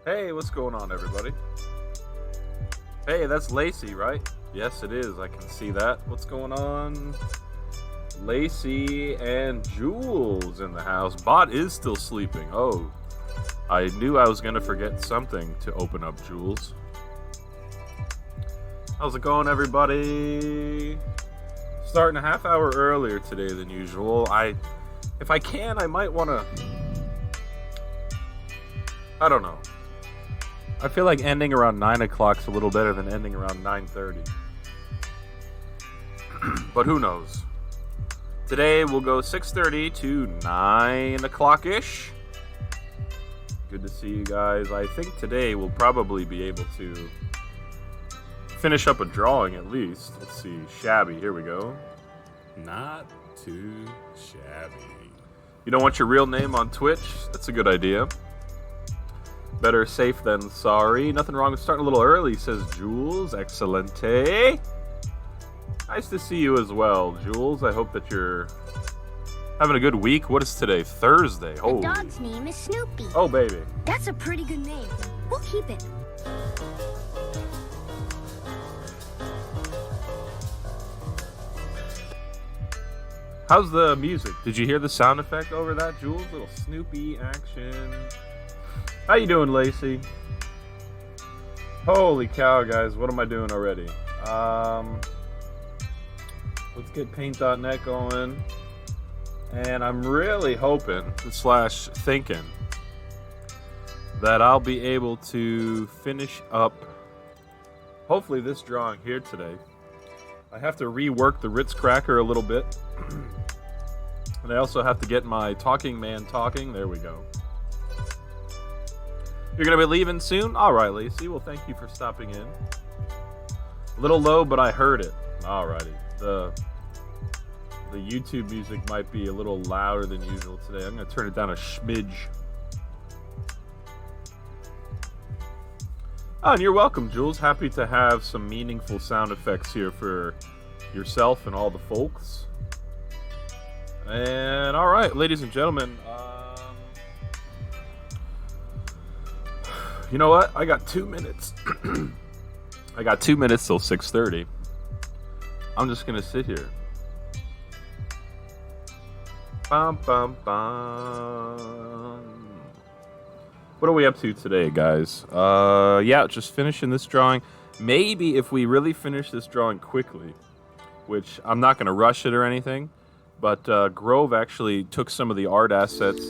Hey, what's going on, everybody? Hey, that's Lacey, right? Yes, it is. I can see that. What's going on? Lacey and Jules in the house. Bot is still sleeping. Oh, I knew I was going to forget something to open up Jules. How's it going, everybody? Starting a half hour earlier today than usual. If I can, I might want to... I don't know. I feel like ending around 9 o'clock's a little better than ending around 9:30. But who knows? Today we'll go 6:30 to 9 o'clock-ish. Good to see you guys. I think today we'll probably be able to finish up a drawing at least. Let's see. Shabby. Here we go. Not too shabby. You don't want your real name on Twitch? That's a good idea. Better safe than sorry. Nothing wrong with starting a little early, says Jules. Excelente. Nice to see you as well, Jules. I hope that you're having a good week. What is today? Thursday. The dog's name is Snoopy. Oh, baby. That's a pretty good name. We'll keep it. How's the music? Did you hear the sound effect over that, Jules? Little Snoopy action. How you doing, Lacey? Holy cow, guys. What am I doing already? Let's get paint.net going. And I'm really hoping, slash thinking, that I'll be able to finish up, hopefully, this drawing here today. I have to rework the Ritz cracker a little bit. And I also have to get my talking man talking. There we go. You're going to be leaving soon? All right, Lacey. Well, thank you for stopping in. A little low, but I heard it. All righty. The YouTube music might be a little louder than usual today. I'm going to turn it down a smidge. Oh, and you're welcome, Jules. Happy to have some meaningful sound effects here for yourself and all the folks. And all right, ladies and gentlemen, you know what? I got 2 minutes. I got 2 minutes till 6:30. I'm just gonna sit here. Bum, bum, bum. What are we up to today, guys? Yeah, just finishing this drawing. Maybe if we really finish this drawing quickly, which I'm not gonna rush it or anything, but Grove actually took some of the art assets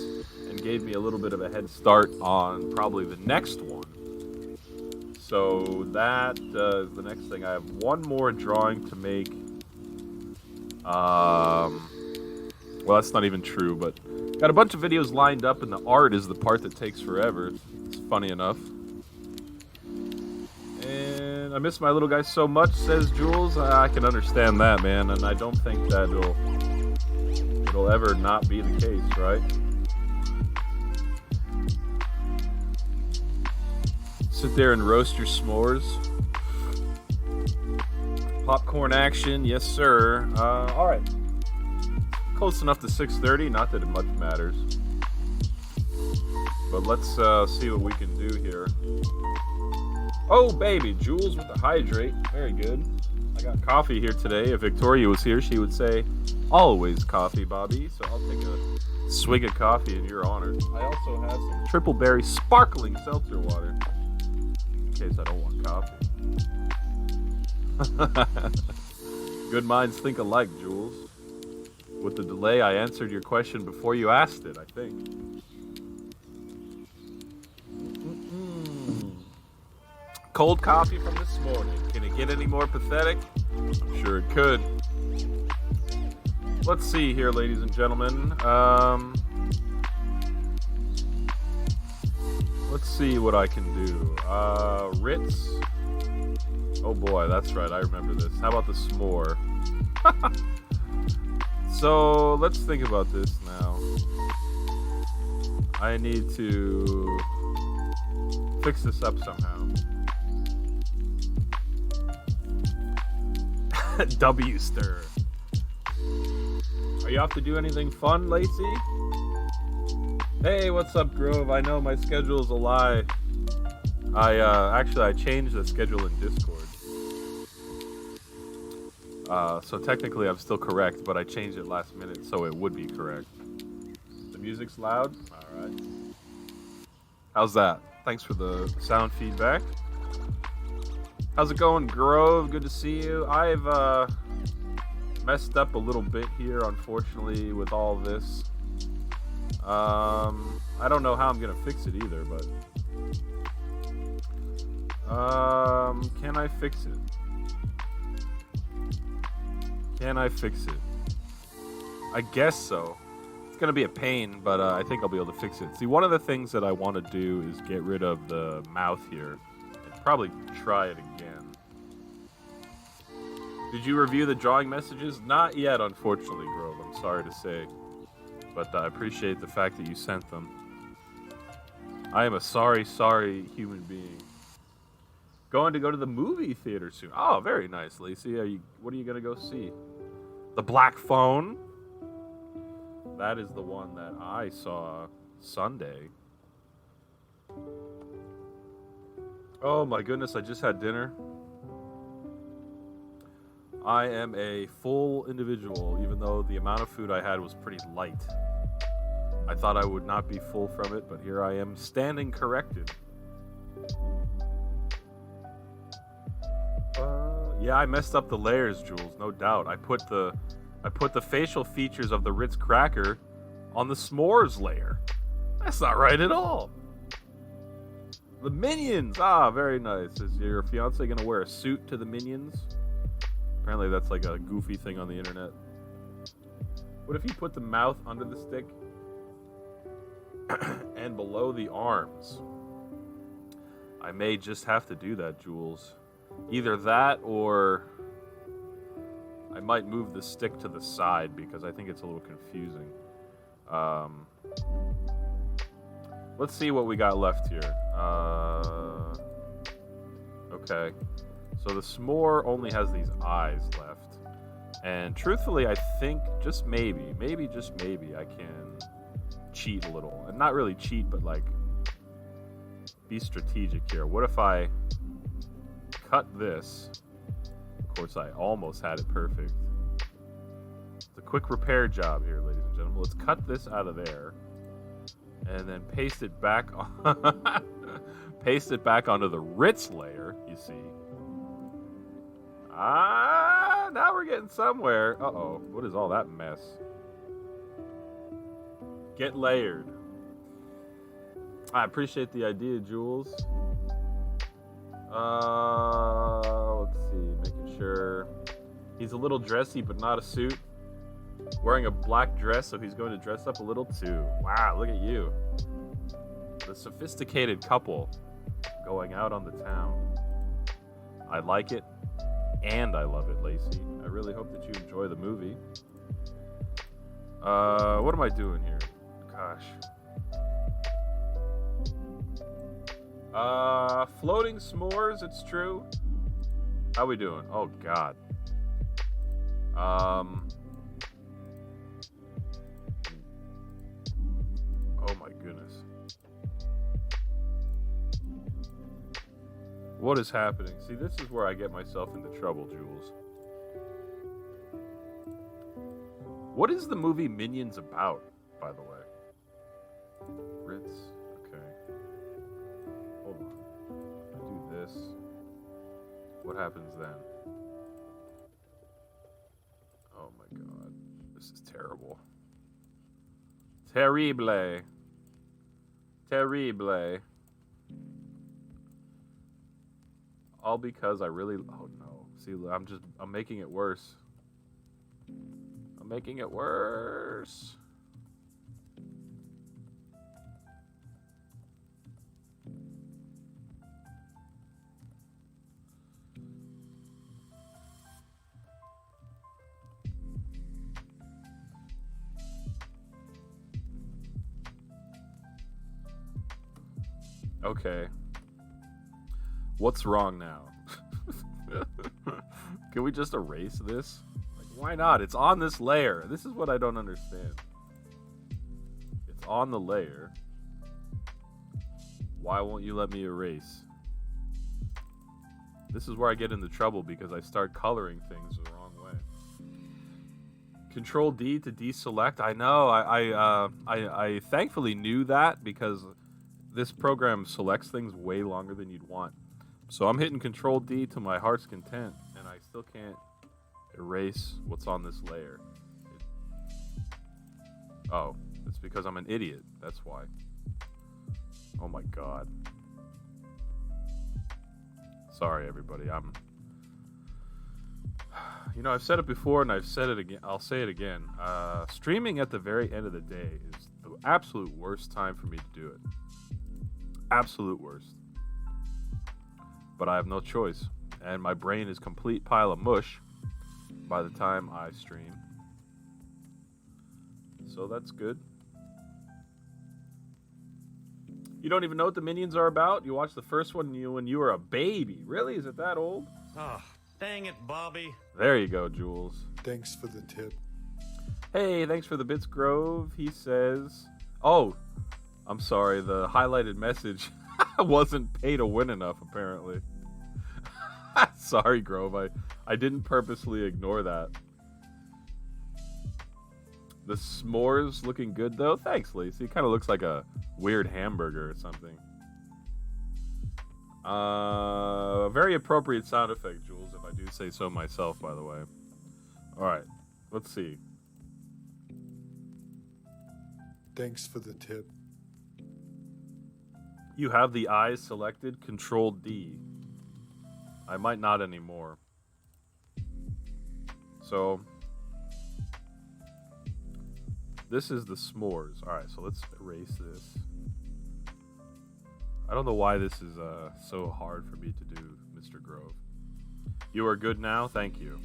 and gave me a little bit of a head start on probably the next one. So that is the next thing. I have one more drawing to make. Well, that's not even true, but got a bunch of videos lined up, and the art is the part that takes forever. It's funny enough. And I miss my little guy so much, says Jules. I can understand that, man, and I don't think that it'll ever not be the case, right? Sit there and roast your s'mores. Popcorn action, yes sir. All right. Close enough to 6:30, not that it much matters. But let's see what we can do here. Oh baby, Jules with the hydrate. Very good. I got coffee here today. If Victoria was here, she would say, always coffee, Bobby. So I'll take a swig of coffee in your honor. I also have some triple berry sparkling seltzer water. In case I don't want coffee. Good minds think alike, Jules. With the delay, I answered your question before you asked it, I think. Cold coffee from this morning. Can it get any more pathetic? I'm sure it could. Let's see here, ladies and gentlemen. Let's see what I can do. Ritz. Oh boy, that's right. I remember this. How about the s'more? So let's think about this now. I need to fix this up somehow. W stir. Are you off to do anything fun, Lacey? Hey, what's up, Grove? I know my schedule's a lie. I changed the schedule in Discord. So technically I'm still correct, but I changed it last minute so it would be correct. The music's loud. All right. How's that? Thanks for the sound feedback. How's it going, Grove? Good to see you. I've messed up a little bit here, unfortunately, with all this. I don't know how I'm gonna fix it either, but can I fix it? Can I fix it? I guess so. It's gonna be a pain, but I think I'll be able to fix it. See, one of the things that I want to do is get rid of the mouth here and probably try it again. Did you review the drawing messages? Not yet, unfortunately, Grove. I'm sorry to say. But I appreciate the fact that you sent them. I am a sorry human being. Going to go to the movie theater soon. Oh, very nice, Lacey. What are you going to go see? The Black Phone? That is the one that I saw Sunday. Oh my goodness, I just had dinner. I am a full individual, even though the amount of food I had was pretty light. I thought I would not be full from it, but here I am standing corrected. Yeah, I messed up the layers, Jules, no doubt. I put the facial features of the Ritz cracker on the s'mores layer. That's not right at all. The Minions! Ah, very nice. Is your fiance gonna wear a suit to the Minions? Apparently that's like a goofy thing on the internet. What if you put the mouth under the stick and below the arms? I may just have to do that, Jules. Either that or I might move the stick to the side because I think it's a little confusing. Let's see what we got left here. Okay. So the s'more only has these eyes left. And truthfully, I think just maybe I can cheat a little. And not really cheat, but like be strategic here. What if I cut this? Of course, I almost had it perfect. It's a quick repair job here, ladies and gentlemen. Let's cut this out of there. And then paste it back on paste it back onto the Ritz layer, you see. Now we're getting somewhere. Uh-oh, what is all that mess? Get layered. I appreciate the idea, Jules. Let's see, making sure he's a little dressy, but not a suit. Wearing a black dress, so he's going to dress up a little too. Wow, look at you. The sophisticated couple going out on the town. I like it, and I love it, Lacey. I really hope that you enjoy the movie. What am I doing here? Gosh. Floating s'mores, it's true. How we doing? Oh, God. Oh, my goodness. What is happening? See, this is where I get myself into trouble, Jules. What is the movie Minions about, by the way? Ritz. Okay. Hold on. I do this. What happens then? Oh my god. This is terrible. Terrible. Terrible. All because I really... Oh no. See, I'm making it worse. I'm making it worse. Okay. What's wrong now? Can we just erase this? Like, why not? It's on this layer. This is what I don't understand. It's on the layer. Why won't you let me erase? This is where I get into trouble because I start coloring things the wrong way. Control D to deselect. I know. I thankfully knew that because this program selects things way longer than you'd want. So I'm hitting Control D to my heart's content, and I still can't erase what's on this layer. Oh, it's because I'm an idiot. That's why. Oh my god. Sorry, everybody. I've said it before and I've said it again. I'll say it again. Streaming at the very end of the day is the absolute worst time for me to do it. Absolute worst. But I have no choice. And my brain is a complete pile of mush by the time I stream. So that's good. You don't even know what the Minions are about? You watched the first one when you were a baby. Really? Is it that old? Ah, dang it, Bobby. There you go, Jules. Thanks for the tip. Hey, thanks for the bits, Grove. He says... Oh, I'm sorry. The highlighted message wasn't pay to win enough, apparently. Sorry, Grove. I didn't purposely ignore that. The s'mores looking good, though. Thanks, Lacey. It kind of looks like a weird hamburger or something. Very appropriate sound effect, Jules, if I do say so myself, by the way. All right, let's see. Thanks for the tip. You have the eyes selected. Control D. I might not anymore. So... this is the s'mores. All right, so let's erase this. I don't know why this is so hard for me to do, Mr. Grove. You are good now? Thank you.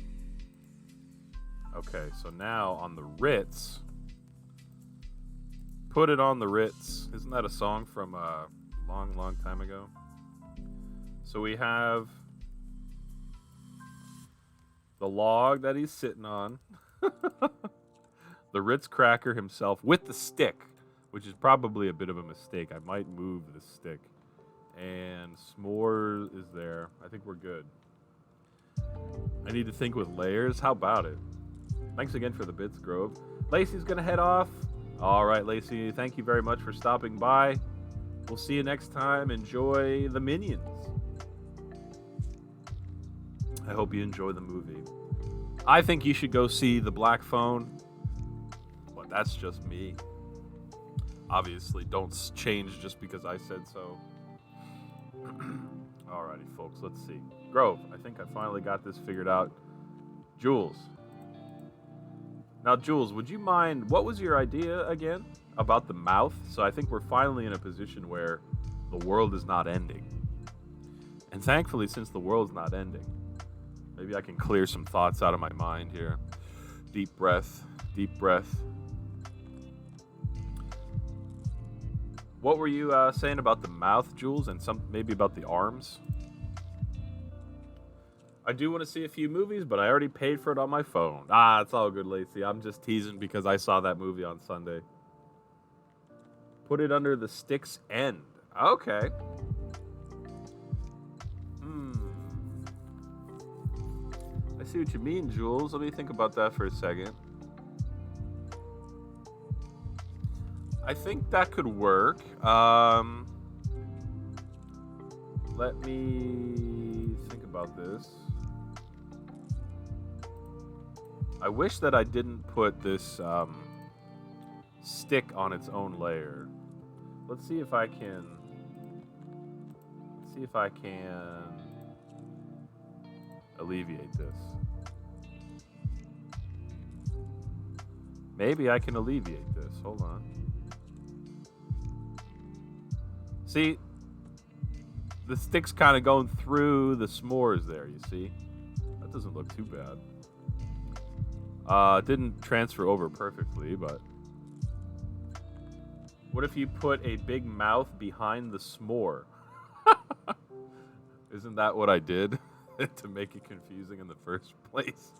Okay, so now on the Ritz. Put it on the Ritz. Isn't that a song from a long, long time ago? So we have the log that he's sitting on. The Ritz cracker himself with the stick, which is probably a bit of a mistake. I might move the stick. And s'mores is there. I think we're good. I need to think with layers. How about it? Thanks again for the bits, Grove. Lacey's going to head off. All right, Lacey, thank you very much for stopping by. We'll see you next time. Enjoy the Minions. I hope you enjoy the movie. I think you should go see The Black Phone. That's just me. Obviously, don't change just because I said so. Alrighty, folks, let's see. Grove, I think I finally got this figured out. Jules. Now, Jules, would you mind, what was your idea again about the mouth? So I think we're finally in a position where the world is not ending. And thankfully, since the world's not ending, maybe I can clear some thoughts out of my mind here. Deep breath, deep breath. What were you saying about the mouth, Jules, and maybe about the arms? I do want to see a few movies, but I already paid for it on my phone. Ah, it's all good, Lacey. I'm just teasing because I saw that movie on Sunday. Put it under the stick's end. Okay. I see what you mean, Jules. Let me think about that for a second. I think that could work. Let me think about this. I wish that I didn't put this stick on its own layer. Let's see if I can. Alleviate this. Maybe I can alleviate this. Hold on. See, the stick's kind of going through the s'mores there, you see? That doesn't look too bad. Didn't transfer over perfectly, but... what if you put a big mouth behind the s'more? Isn't that what I did to make it confusing in the first place?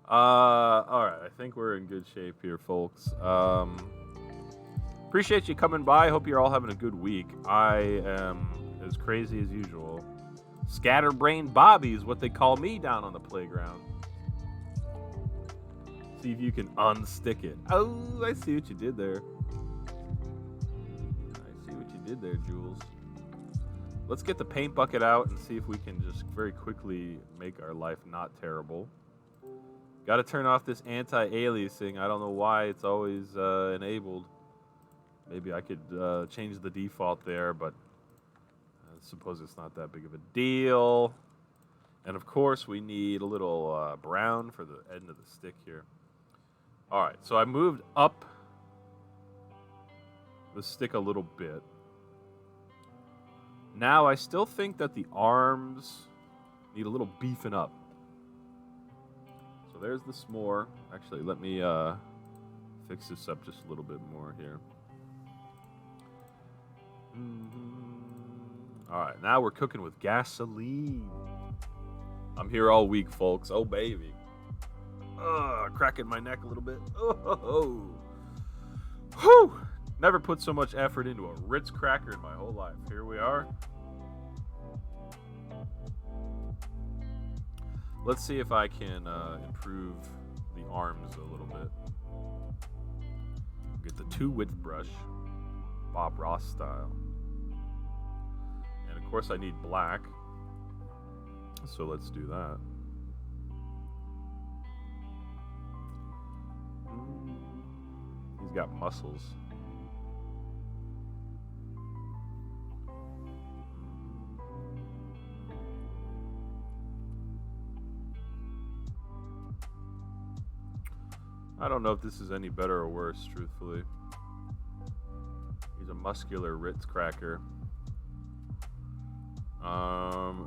Alright, I think we're in good shape here, folks. Appreciate you coming by. Hope you're all having a good week. I am as crazy as usual. Scatterbrained Bobby is what they call me down on the playground. See if you can unstick it. Oh, I see what you did there. I see what you did there, Jules. Let's get the paint bucket out and see if we can just very quickly make our life not terrible. Got to turn off this anti-aliasing. I don't know why it's always enabled. Maybe I could change the default there, but I suppose it's not that big of a deal. And of course, we need a little brown for the end of the stick here. All right, so I moved up the stick a little bit. Now, I still think that the arms need a little beefing up. So there's the s'more. Actually, let me fix this up just a little bit more here. All right, now we're cooking with gasoline. I'm here all week, folks. Oh, baby. Cracking my neck a little bit. Oh. Whew. Never put so much effort into a Ritz cracker in my whole life. Here we are. Let's see if I can improve the arms a little bit. Get the 2-width brush, Bob Ross style. And of course I need black. So let's do that. He's got muscles. I don't know if this is any better or worse, truthfully. He's a muscular Ritz cracker.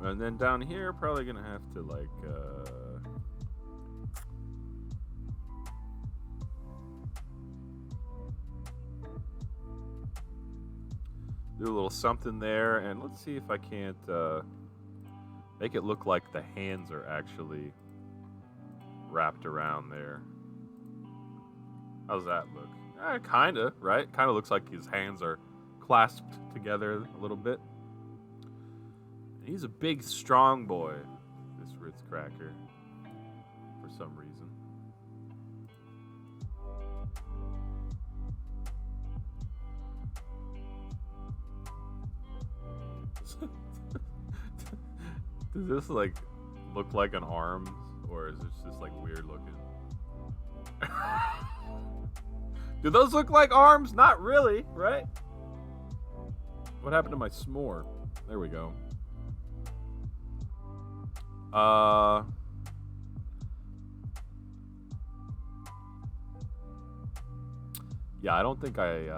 And then down here, probably gonna have to like do a little something there, and let's see if I can't make it look like the hands are actually wrapped around there. How's that look? Kinda, right? Kinda looks like his hands are clasped together a little bit. He's a big, strong boy, this Ritz cracker, for some reason. Does this, like, look like an arm, or is this just, like, weird looking? Do those look like arms? Not really, right? What happened to my s'more? There we go. Yeah, I don't think I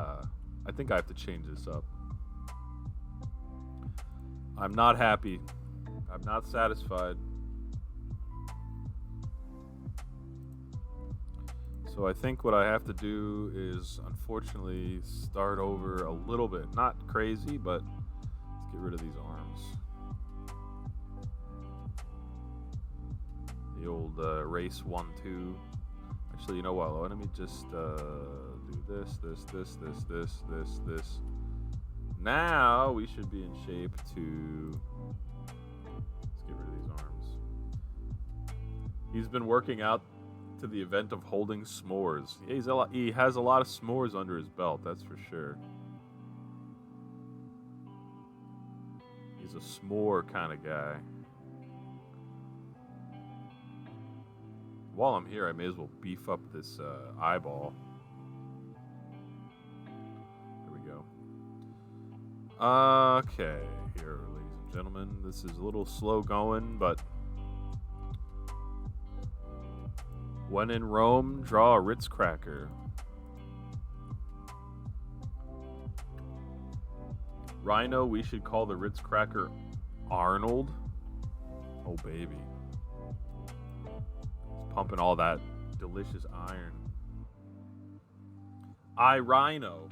think I have to change this up. I'm not happy. I'm not satisfied. So I think what I have to do is, unfortunately, start over a little bit. Not crazy, but let's get rid of these arms. The old race 1-2. Actually, you know what? Let me just do this. Now we should be in shape to... Let's get rid of these arms. He's been working out to the event of holding s'mores. Yeah, he has a lot of s'mores under his belt, that's for sure. He's a s'more kind of guy. While I'm here, I may as well beef up this eyeball. There we go. Okay, here, ladies and gentlemen. This is a little slow going, but when in Rome, draw a Ritz cracker. Rhino, we should call the Ritz cracker Arnold. Oh, baby. It's pumping all that delicious iron. Rhino.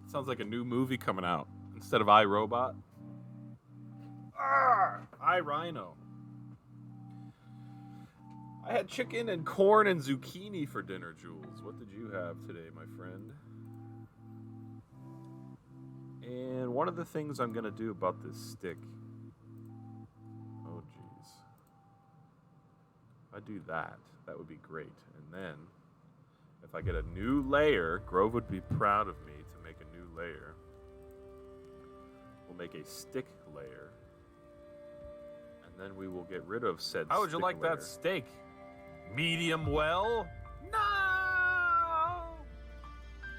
Sounds like a new movie coming out. Instead of iRobot. Rhino. I had chicken and corn and zucchini for dinner, Jules. What did you have today, my friend? And one of the things I'm going to do about this stick I do that, that would be great. And then, if I get a new layer, Grove would be proud of me to make a new layer. We'll make a stick layer. And then we will get rid of said How would you stick like layer. that steak? Medium well? No!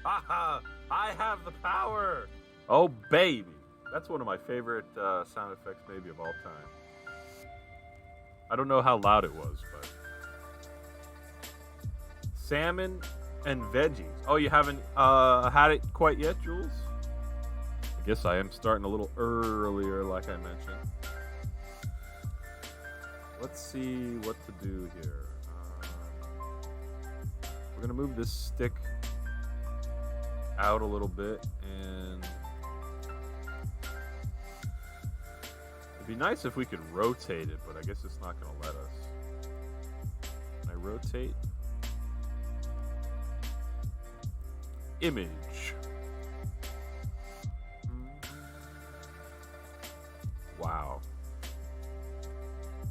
Haha! I have the power! Oh, baby! That's one of my favorite sound effects maybe of all time. I don't know how loud it was, but... Salmon and veggies. Oh, you haven't had it quite yet, Jules? I guess I am starting a little earlier, like I mentioned. Let's see what to do here. We're going to move this stick out a little bit, and it'd be nice if we could rotate it, but I guess it's not going to let us. Can I rotate? Image. Wow.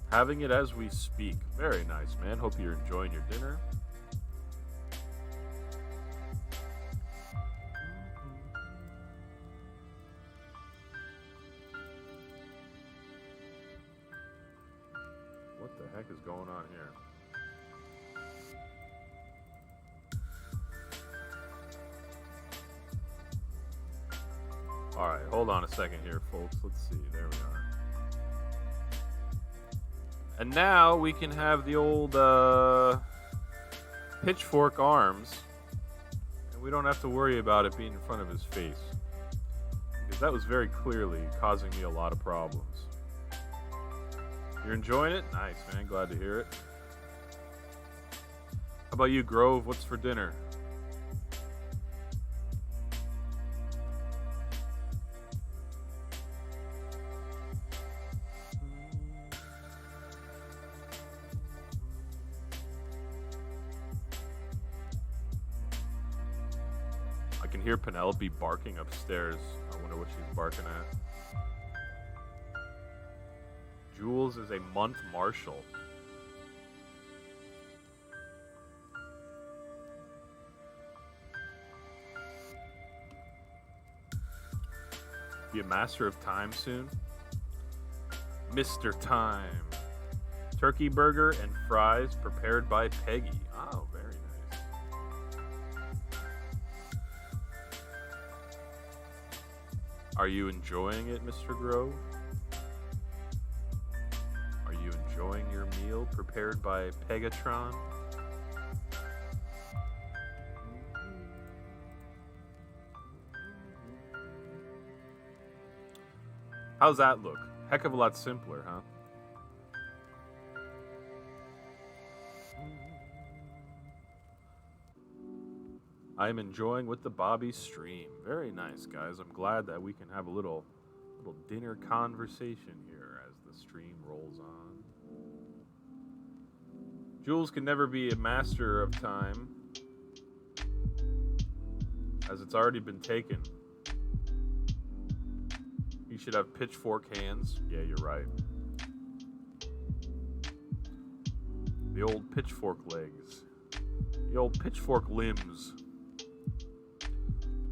Having it as we speak. Very nice, man. Hope you're enjoying your dinner. What the heck is going on here? All right, hold on a second here, folks. Let's see. There we are. And now we can have the old pitchfork arms, and we don't have to worry about it being in front of his face, because that was very clearly causing me a lot of problems. You're enjoying it? Nice, man. Glad to hear it. How about you, Grove? What's for dinner? I can hear Penelope barking upstairs. I wonder what she's barking at. Jules is a month marshal. Be a master of time soon? Mr. Time. Turkey burger and fries prepared by Peggy. Oh, very nice. Are you enjoying it, Mr. Grove? Are you enjoying your meal prepared by Pegatron? How's that look? Heck of a lot simpler, huh? I'm enjoying with the Bobby stream. Very nice, guys. I'm glad that we can have a little dinner conversation here as the stream rolls on. Jules can never be a master of time, as it's already been taken. He should have pitchfork hands. Yeah, you're right. The old pitchfork legs. The old pitchfork limbs.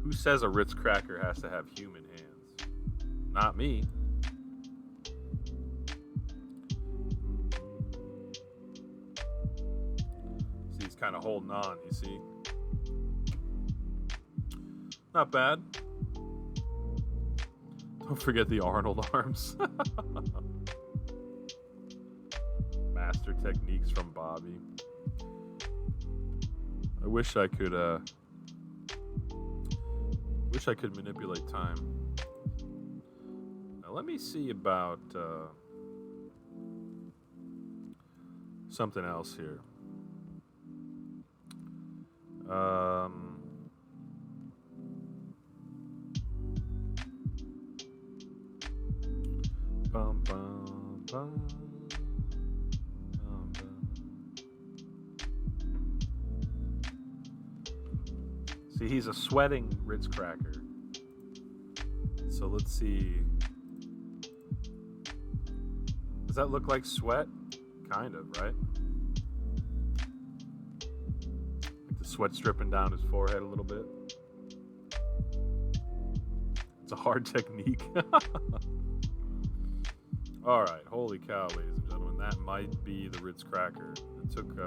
Who says a Ritz cracker has to have human hands? Not me. See, he's kind of holding on, you see? Not bad. Don't forget the Arnold arms. Master techniques from Bobby. I wish I could manipulate time. Now let me see about something else here. Bum, bum, bum. Bum, bum. See, he's a sweating Ritz cracker. So let's see. Does that look like sweat? Kind of, right? Sweat dripping down his forehead a little bit. It's a hard technique. All right, holy cow, ladies and gentlemen, that might be the Ritz cracker. It took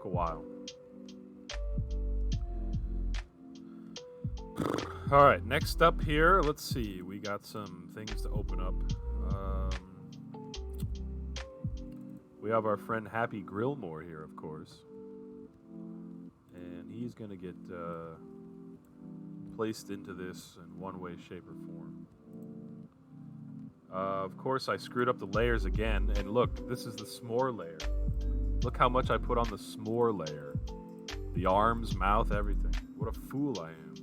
a while. All right, next up here, let's see. We got some things to open up. We have our friend Happy Grillmore here, of course. And he's going to get placed into this in one way, shape, or form. Of course, I screwed up the layers again. And look, this is the s'more layer. Look how much I put on the s'more layer. The arms, mouth, everything. What a fool I am.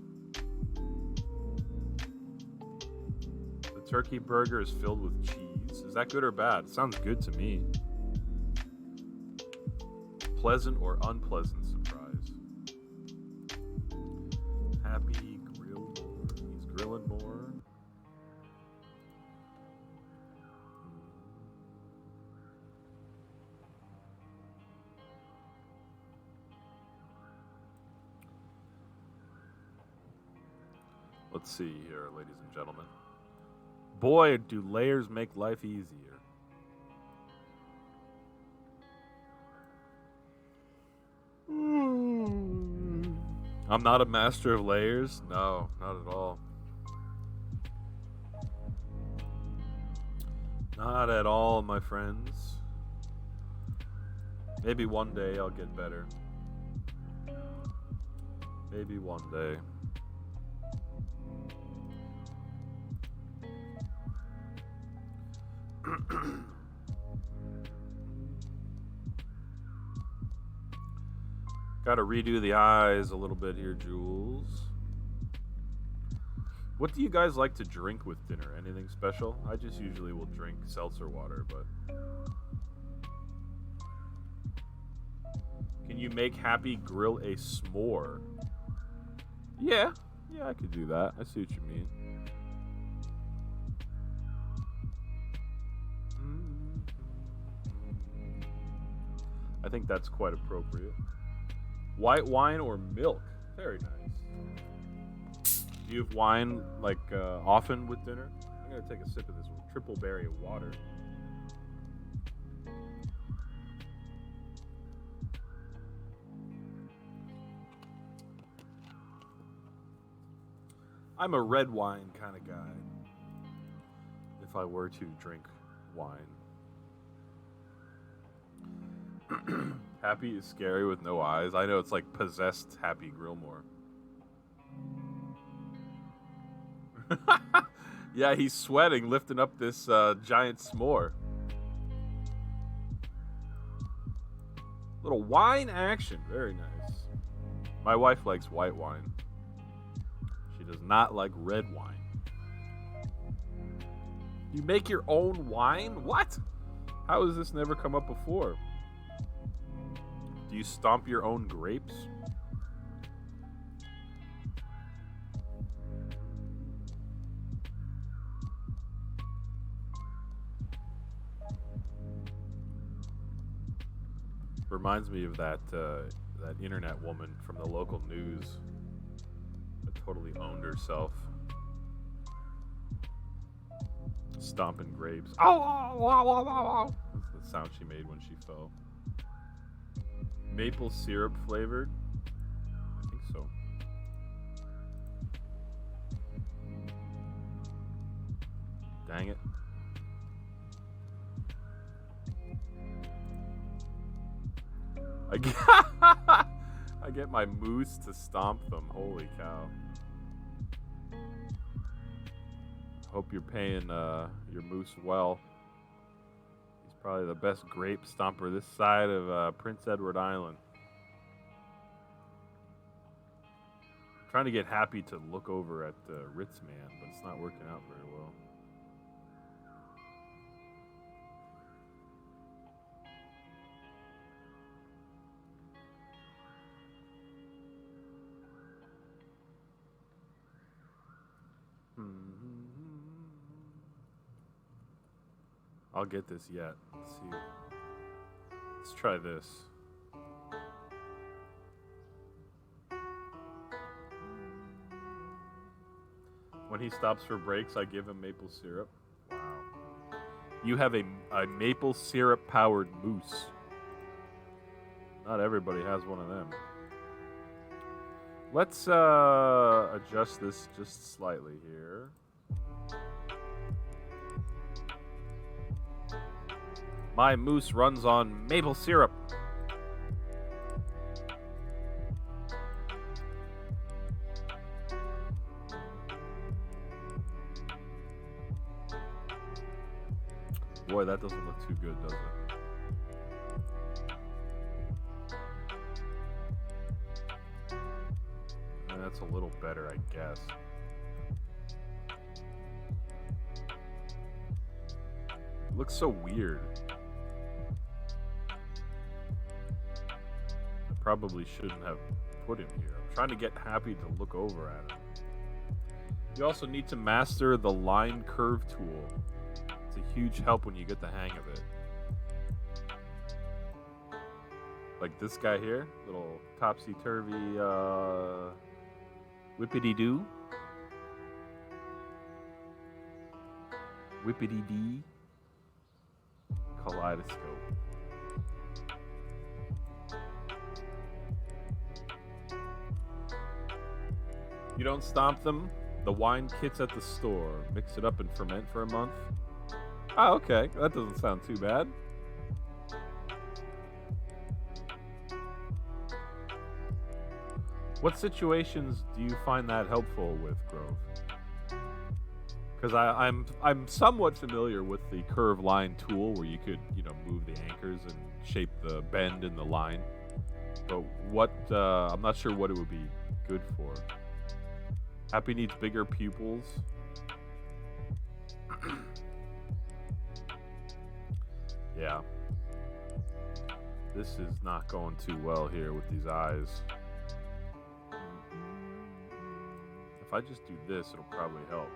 The turkey burger is filled with cheese. Is that good or bad? It sounds good to me. Pleasant or unpleasant surprise? Happy grill more. He's grilling more. Let's see here, ladies and gentlemen. Boy, do layers make life easier. I'm not a master of layers. No, not at all. Not at all, my friends. Maybe one day I'll get better. Maybe one day. Got to redo the eyes a little bit here, Jules. What do you guys like to drink with dinner? Anything special? I just usually will drink seltzer water, but... Can you make Happy grill a s'more? Yeah, I could do that. I see what you mean. I think that's quite appropriate. White wine or milk? Very nice. Do you have wine like often with dinner? I'm gonna take a sip of this triple berry of water. I'm a red wine kind of guy. If I were to drink wine. Happy is scary with no eyes. I know, it's like possessed Happy Grillmore. Yeah, he's sweating, lifting up this giant s'more. Little wine action. Very nice. My wife likes white wine. She does not like red wine. You make your own wine? What? How has this never come up before? Do you stomp your own grapes? Reminds me of that internet woman from the local news that totally owned herself. Stomping grapes. Ow! That's the sound she made when she fell. Maple syrup flavored? I think so. Dang it. I get my moose to stomp them. Holy cow. Hope you're paying your moose well. He's probably the best grape stomper this side of Prince Edward Island. I'm trying to get Happy to look over at Ritz Man, but it's not working out very well. I'll get this yet. Let's see. Let's try this. When he stops for breaks, I give him maple syrup. Wow. You have a maple syrup powered moose. Not everybody has one of them. Let's adjust this just slightly here. My moose runs on maple syrup. Boy, that doesn't look too good, does it? That's a little better, I guess. It looks so weird. I probably shouldn't have put him here. I'm trying to get Happy to look over at him. You also need to master the line curve tool. It's a huge help when you get the hang of it. Like this guy here, little topsy-turvy, whippity-doo. Whippity-dee. Kaleidoscope. You don't stomp them? The wine kit's at the store. Mix it up and ferment for a month. Oh, okay. That doesn't sound too bad. What situations do you find that helpful with, Grove? Because I'm somewhat familiar with the curve line tool, where you could move the anchors and shape the bend in the line. But what I'm not sure what it would be good for. Happy needs bigger pupils. Yeah. This is not going too well here with these eyes. If I just do this, it'll probably help.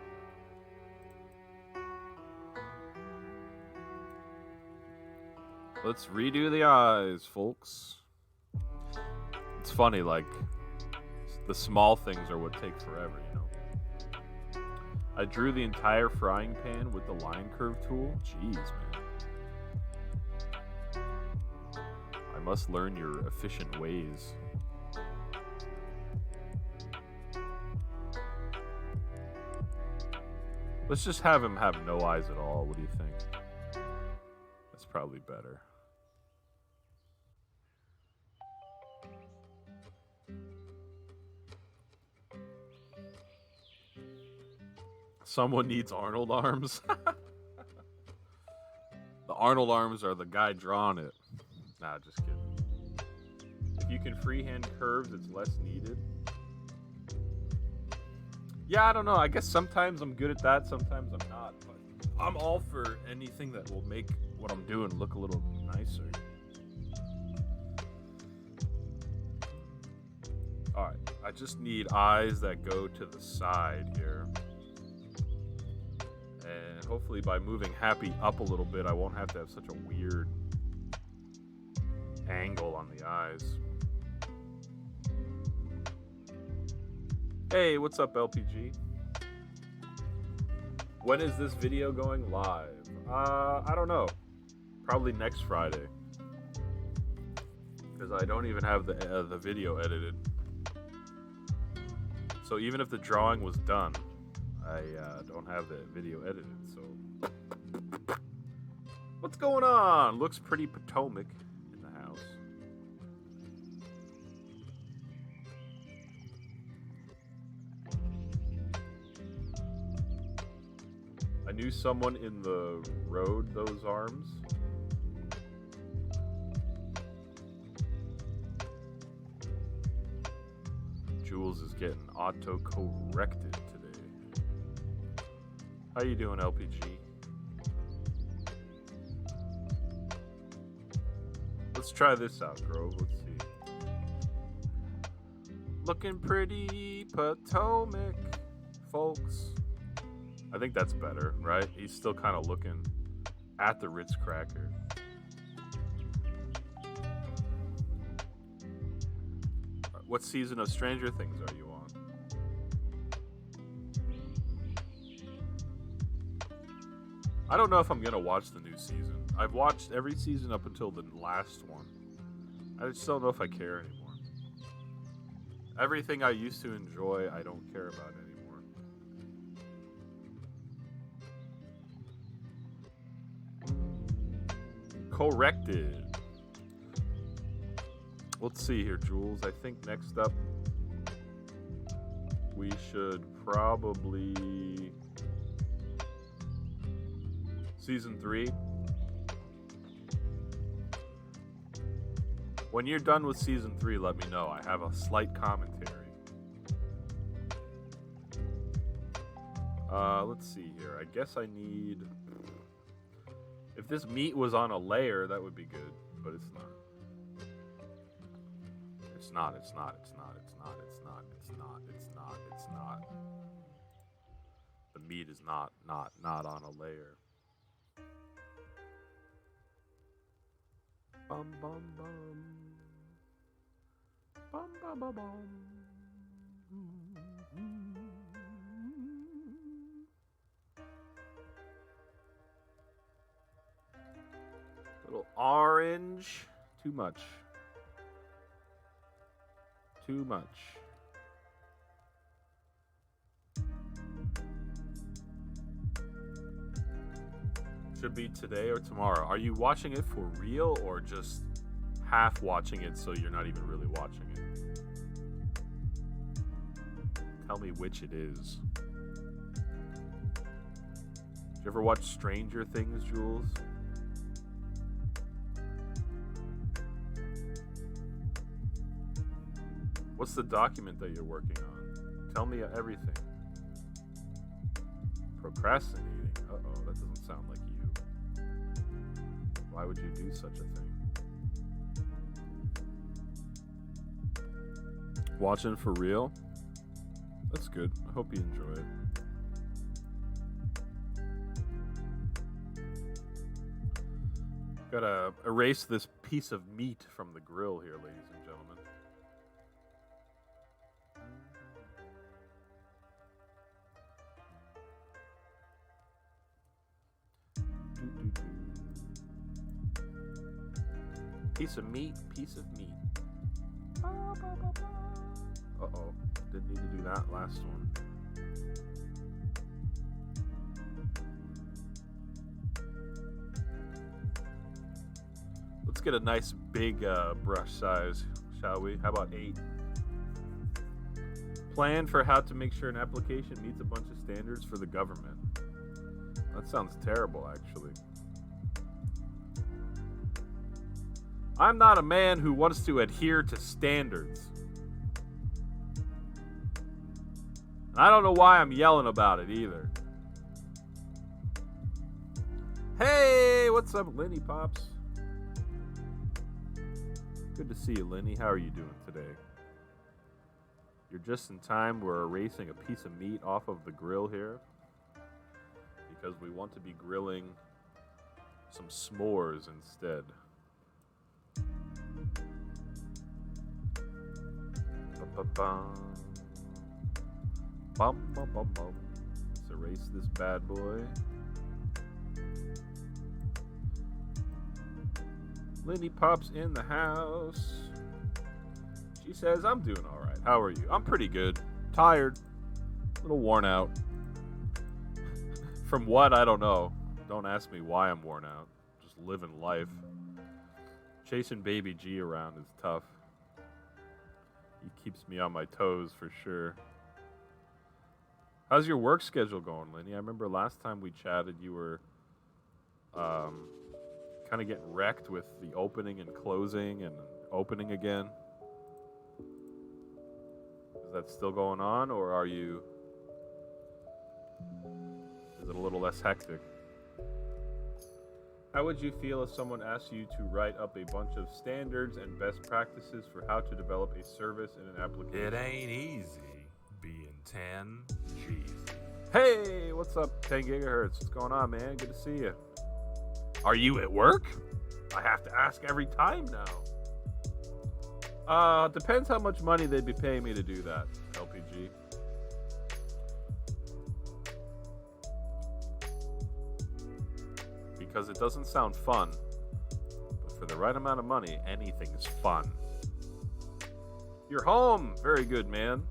Let's redo the eyes, folks. It's funny, like, the small things are what take forever, you know? I drew the entire frying pan with the line curve tool. Jeez, man. I must learn your efficient ways. Let's just have him have no eyes at all. What do you think? That's probably better. Someone needs Arnold arms. The Arnold arms are the guy drawing it. Nah, just kidding. If you can freehand curves, it's less needed. Yeah, I don't know. I guess sometimes I'm good at that, sometimes I'm not. But I'm all for anything that will make what I'm doing look a little nicer. Alright, I just need eyes that go to the side here. And hopefully by moving Happy up a little bit, I won't have to have such a weird angle on the eyes. Hey, what's up, LPG? When is this video going live? I don't know. Probably next Friday. Because I don't even have the video edited. So even if the drawing was done, I don't have the video edited, so... What's going on? Looks pretty Potomac in the house. I knew someone in the road those arms. Jules is getting auto-corrected today. How you doing, LPG? Let's try this out, Grove. Let's see. Looking pretty Potomac, folks. I think that's better, right? He's still kind of looking at the Ritz cracker. What season of Stranger Things are you on? I don't know if I'm gonna watch the new season. I've watched every season up until the last one. I just don't know if I care anymore. Everything I used to enjoy, I don't care about anymore. Corrected. Let's see here, Jules. I think next up we should probably Season 3. When you're done with Season 3, let me know. I have a slight commentary. Let's see here. I guess I need... If this meat was on a layer, that would be good. But it's not. It's not, it's not, it's not, it's not, it's not, it's not, it's not, it's not. The meat is not on a layer. Bum bum bum. Bum bum bum bum. Little orange. Too much. Too much. Should be today or tomorrow. Are you watching it for real or just half watching it so you're not even really watching it? Tell me which it is. Did you ever watch Stranger Things, Jules? What's the document that you're working on? Tell me everything. Procrastinating. Uh-oh, that doesn't sound like you. Why would you do such a thing? Watching for real? That's good. I hope you enjoy it. Gotta erase this piece of meat from the grill here, ladies and gentlemen. Piece of meat, piece of meat. Uh-oh. Didn't need to do that last one. Let's get a nice big brush size, shall we? How about 8? Plan for how to make sure an application meets a bunch of standards for the government. That sounds terrible, actually. I'm not a man who wants to adhere to standards. And I don't know why I'm yelling about it either. Hey, what's up, Lenny Pops? Good to see you, Lenny. How are you doing today? You're just in time. We're erasing a piece of meat off of the grill here because we want to be grilling some s'mores instead. Bum, bum, bum, bum. Let's erase this bad boy. Lindy Pop's in the house. She says, I'm doing all right. How are you? I'm pretty good. Tired. A little worn out. From what? I don't know. Don't ask me why I'm worn out. Just living life. Chasing baby G around is tough. He keeps me on my toes for sure. How's your work schedule going, Lenny? I remember last time we chatted, you were kind of getting wrecked with the opening and closing and opening again. Is that still going on, or is it a little less hectic? How would you feel if someone asked you to write up a bunch of standards and best practices for how to develop a service in an application? It ain't easy being 10 G's. Hey, what's up, 10 gigahertz? What's going on, man? Good to see you. Are you at work? I have to ask every time now. Depends how much money they'd be paying me to do that, LPG. because it doesn't sound fun. But for the right amount of money, anything is fun. You're home! Very good, man.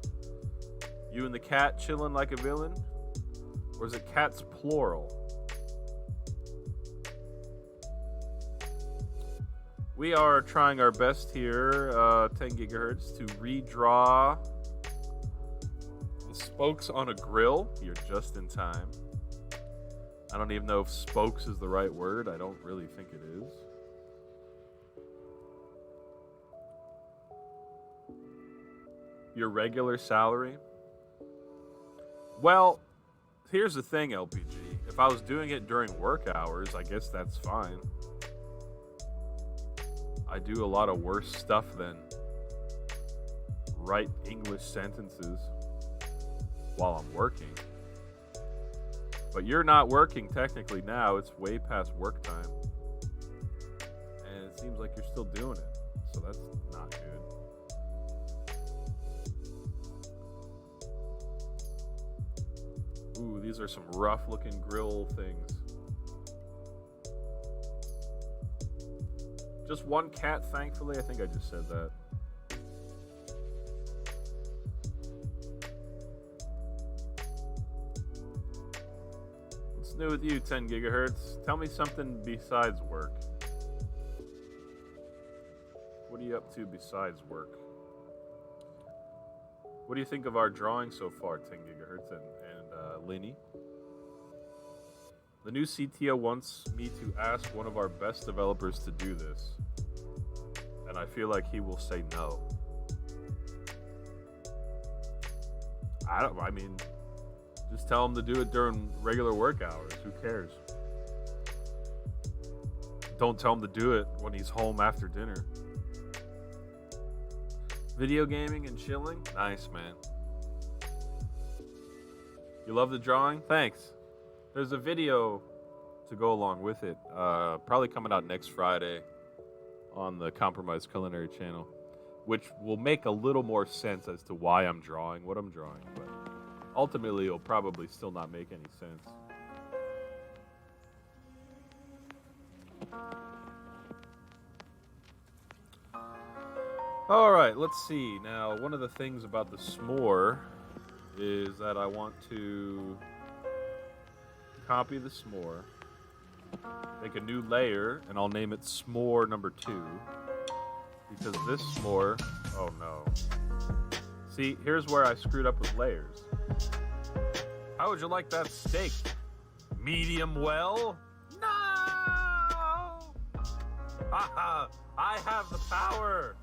You and the cat chilling like a villain? Or is it cats plural? We are trying our best here, 10 gigahertz, to redraw the spokes on a grill. You're just in time. I don't even know if spokes is the right word. I don't really think it is. Your regular salary? Well, here's the thing, LPG. If I was doing it during work hours, I guess that's fine. I do a lot of worse stuff than write English sentences while I'm working. But you're not working technically now. It's way past work time. And it seems like you're still doing it. So that's not good. Ooh, these are some rough looking grill things. Just one cat, thankfully. I think I just said that. What's new with you, 10 gigahertz? Tell me something besides work. What are you up to besides work? What do you think of our drawing so far, 10 gigahertz and Lenny? The new CTO wants me to ask one of our best developers to do this. And I feel like he will say no. I mean, just tell him to do it during regular work hours. Who cares? Don't tell him to do it when he's home after dinner. Video gaming and chilling? Nice, man. You love the drawing? Thanks. There's a video to go along with it. Probably coming out next Friday on the Compromised Culinary channel, which will make a little more sense as to why I'm drawing what I'm drawing. But ultimately, it'll probably still not make any sense. All right, let's see. Now, one of the things about the s'more is that I want to copy the s'more, make a new layer, and I'll name it s'more number 2. Because this s'more, oh no. See, here's where I screwed up with layers. How would you like that steak? Medium well? No! Haha, I have the power!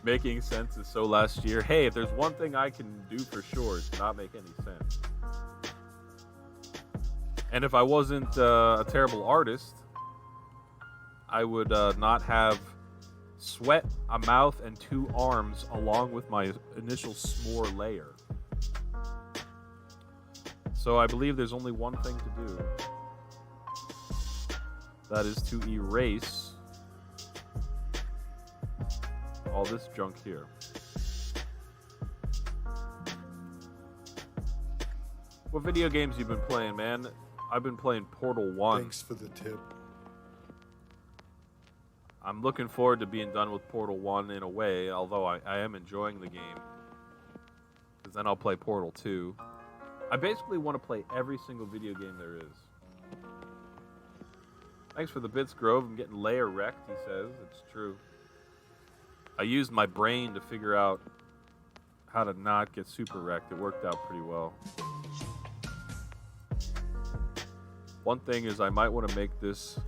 Making sense is so last year. Hey, if there's one thing I can do for sure, it's not make any sense. And if I wasn't a terrible artist, I would not have sweat, a mouth, and 2 arms along with my initial s'more layer. So I believe there's only one thing to do. That is to erase all this junk here. What video games you been playing, man? I've been playing Portal 1. Thanks for the tip. I'm looking forward to being done with Portal 1 in a way, although I am enjoying the game. Because then I'll play Portal 2. I basically want to play every single video game there is. Thanks for the bits, Grove. I'm getting layer wrecked, he says. It's true. I used my brain to figure out how to not get super wrecked. It worked out pretty well. One thing is I might want to make this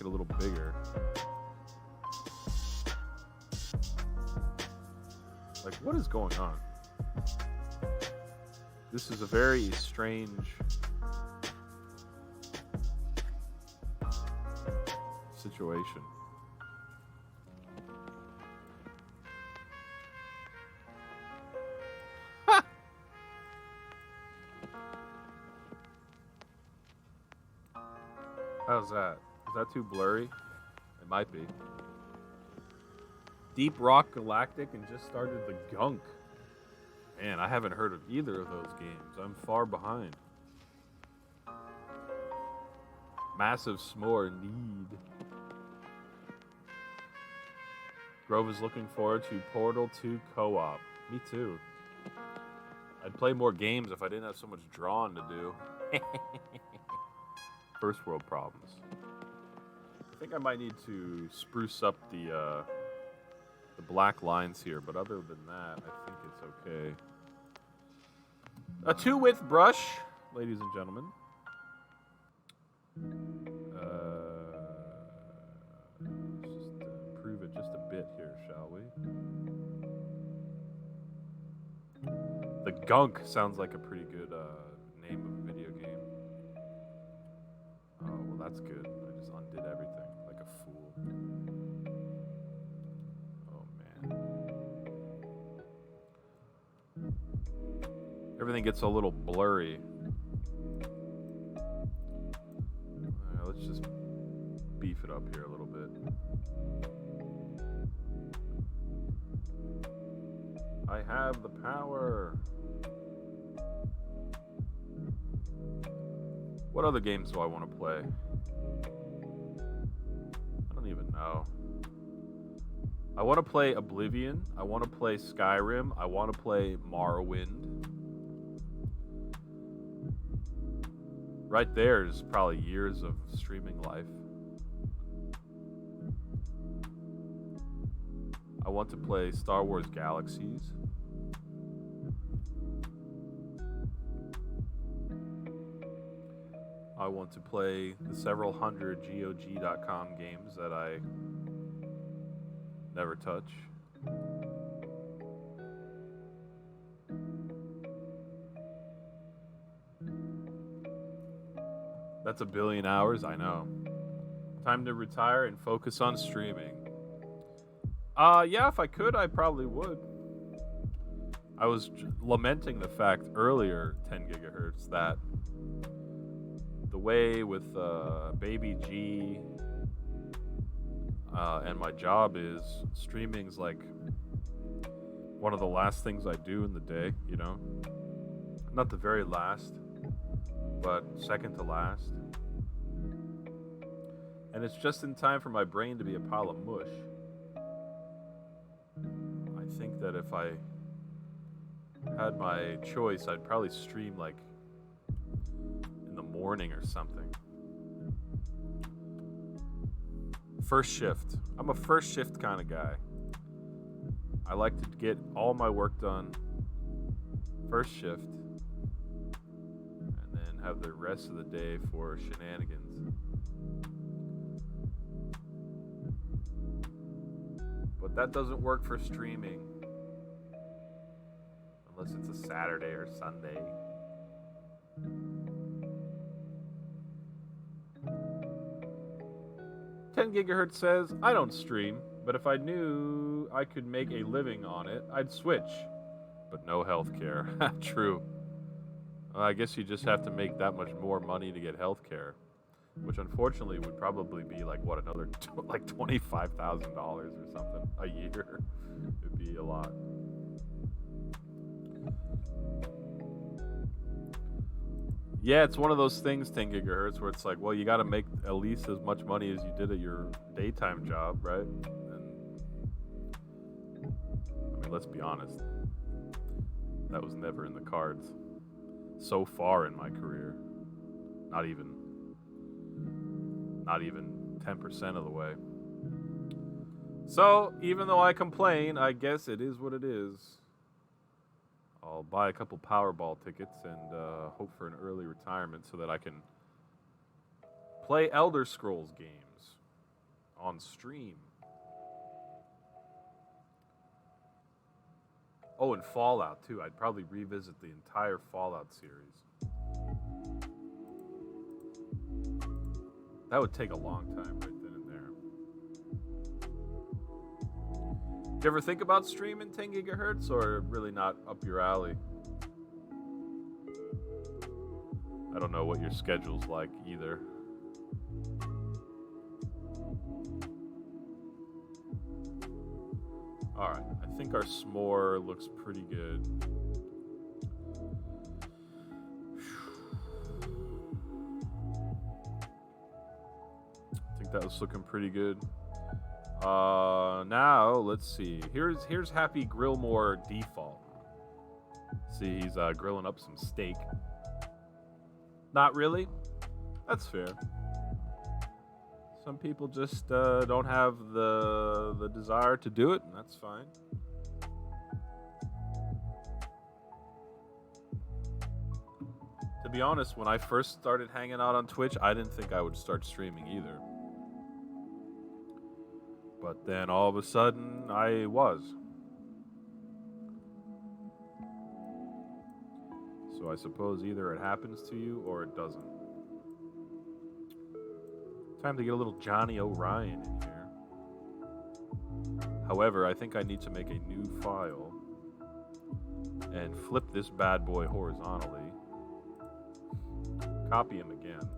it a little bigger. Like, what is going on? This is a very strange situation. How's that? Is that too blurry? It might be. Deep Rock Galactic and just started the gunk. Man, I haven't heard of either of those games. I'm far behind. Massive s'more indeed. Grove is looking forward to Portal 2 co-op. Me too. I'd play more games if I didn't have so much drawing to do. First world problems. I think I might need to spruce up the black lines here, but other than that, I think it's okay. A 2-width brush, ladies and gentlemen. Let's just improve it just a bit here, shall we? The Gunk sounds like a pretty good name of a video game. Oh, well, that's good. I just undid everything like a fool. Oh, man. Everything gets a little blurry. Alright, let's just beef it up here a little bit. I have the power. What other games do I want to play? I don't even know. I want to play Oblivion. I want to play Skyrim. I want to play Morrowind. Right there is probably years of streaming life. I want to play Star Wars Galaxies. I want to play the several hundred GOG.com games that I never touch. That's 1 billion hours, I know. Time to retire and focus on streaming. Yeah, if I could, I probably would. I was lamenting the fact earlier, 10 gigahertz, that the way with Baby G and my job is, streaming's like one of the last things I do in the day, you know? Not the very last, but second to last. And it's just in time for my brain to be a pile of mush. I think that if I had my choice, I'd probably stream like in the morning or something. First shift. I'm a first shift kind of guy. I like to get all my work done first shift and then have the rest of the day for shenanigans. But that doesn't work for streaming. Unless it's a Saturday or Sunday. "10 gigahertz says, I don't stream, but if I knew I could make a living on it, I'd switch. But no healthcare." True. I guess you just have to make that much more money to get healthcare. Which unfortunately would probably be like, what, another like $25,000 or something a year. It'd be a lot. Yeah, it's one of those things, 10 gigahertz, where it's like, well, you got to make at least as much money as you did at your daytime job, right? And I mean, let's be honest, that was never in the cards so far in my career. Not even 10% of the way. So, even though I complain, I guess it is what it is. I'll buy a couple Powerball tickets and hope for an early retirement so that I can play Elder Scrolls games on stream. Oh, and Fallout too. I'd probably revisit the entire Fallout series. That would take a long time right then and there. Do you ever think about streaming 10 gigahertz or really not up your alley? I don't know what your schedule's like either. Alright, I think our s'more looks pretty good. think that was looking pretty good. Now let's see. Here's Happy Grillmore default. See, he's grilling up some steak. Not really. That's fair. Some people just don't have the desire to do it, and that's fine. To be honest, when I first started hanging out on Twitch, I didn't think I would start streaming either. But then all of a sudden, I was. So I suppose either it happens to you or it doesn't. Time to get a little Johnny O'Ryan in here. However, I think I need to make a new file and flip this bad boy horizontally. Copy him again.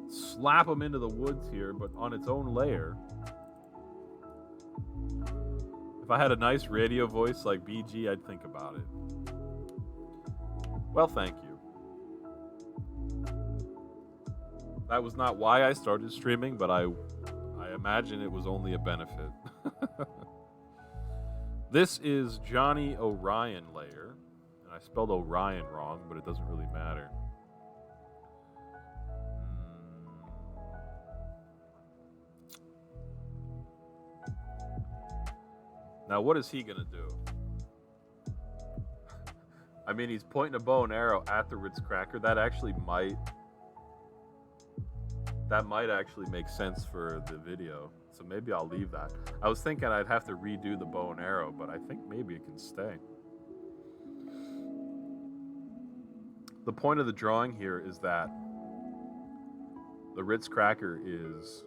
Slap him into the woods here, but on its own layer. If I had a nice radio voice like BG, I'd think about it. Well, thank you. That was not why I started streaming, but I imagine it was only a benefit. This is Johnny O'Ryan layer. And I spelled Orion wrong, but it doesn't really matter. Now, what is he going to do? I mean, he's pointing a bow and arrow at the Ritz cracker. That might actually make sense for the video. So maybe I'll leave that. I was thinking I'd have to redo the bow and arrow, but I think maybe it can stay. The point of the drawing here is that the Ritz cracker is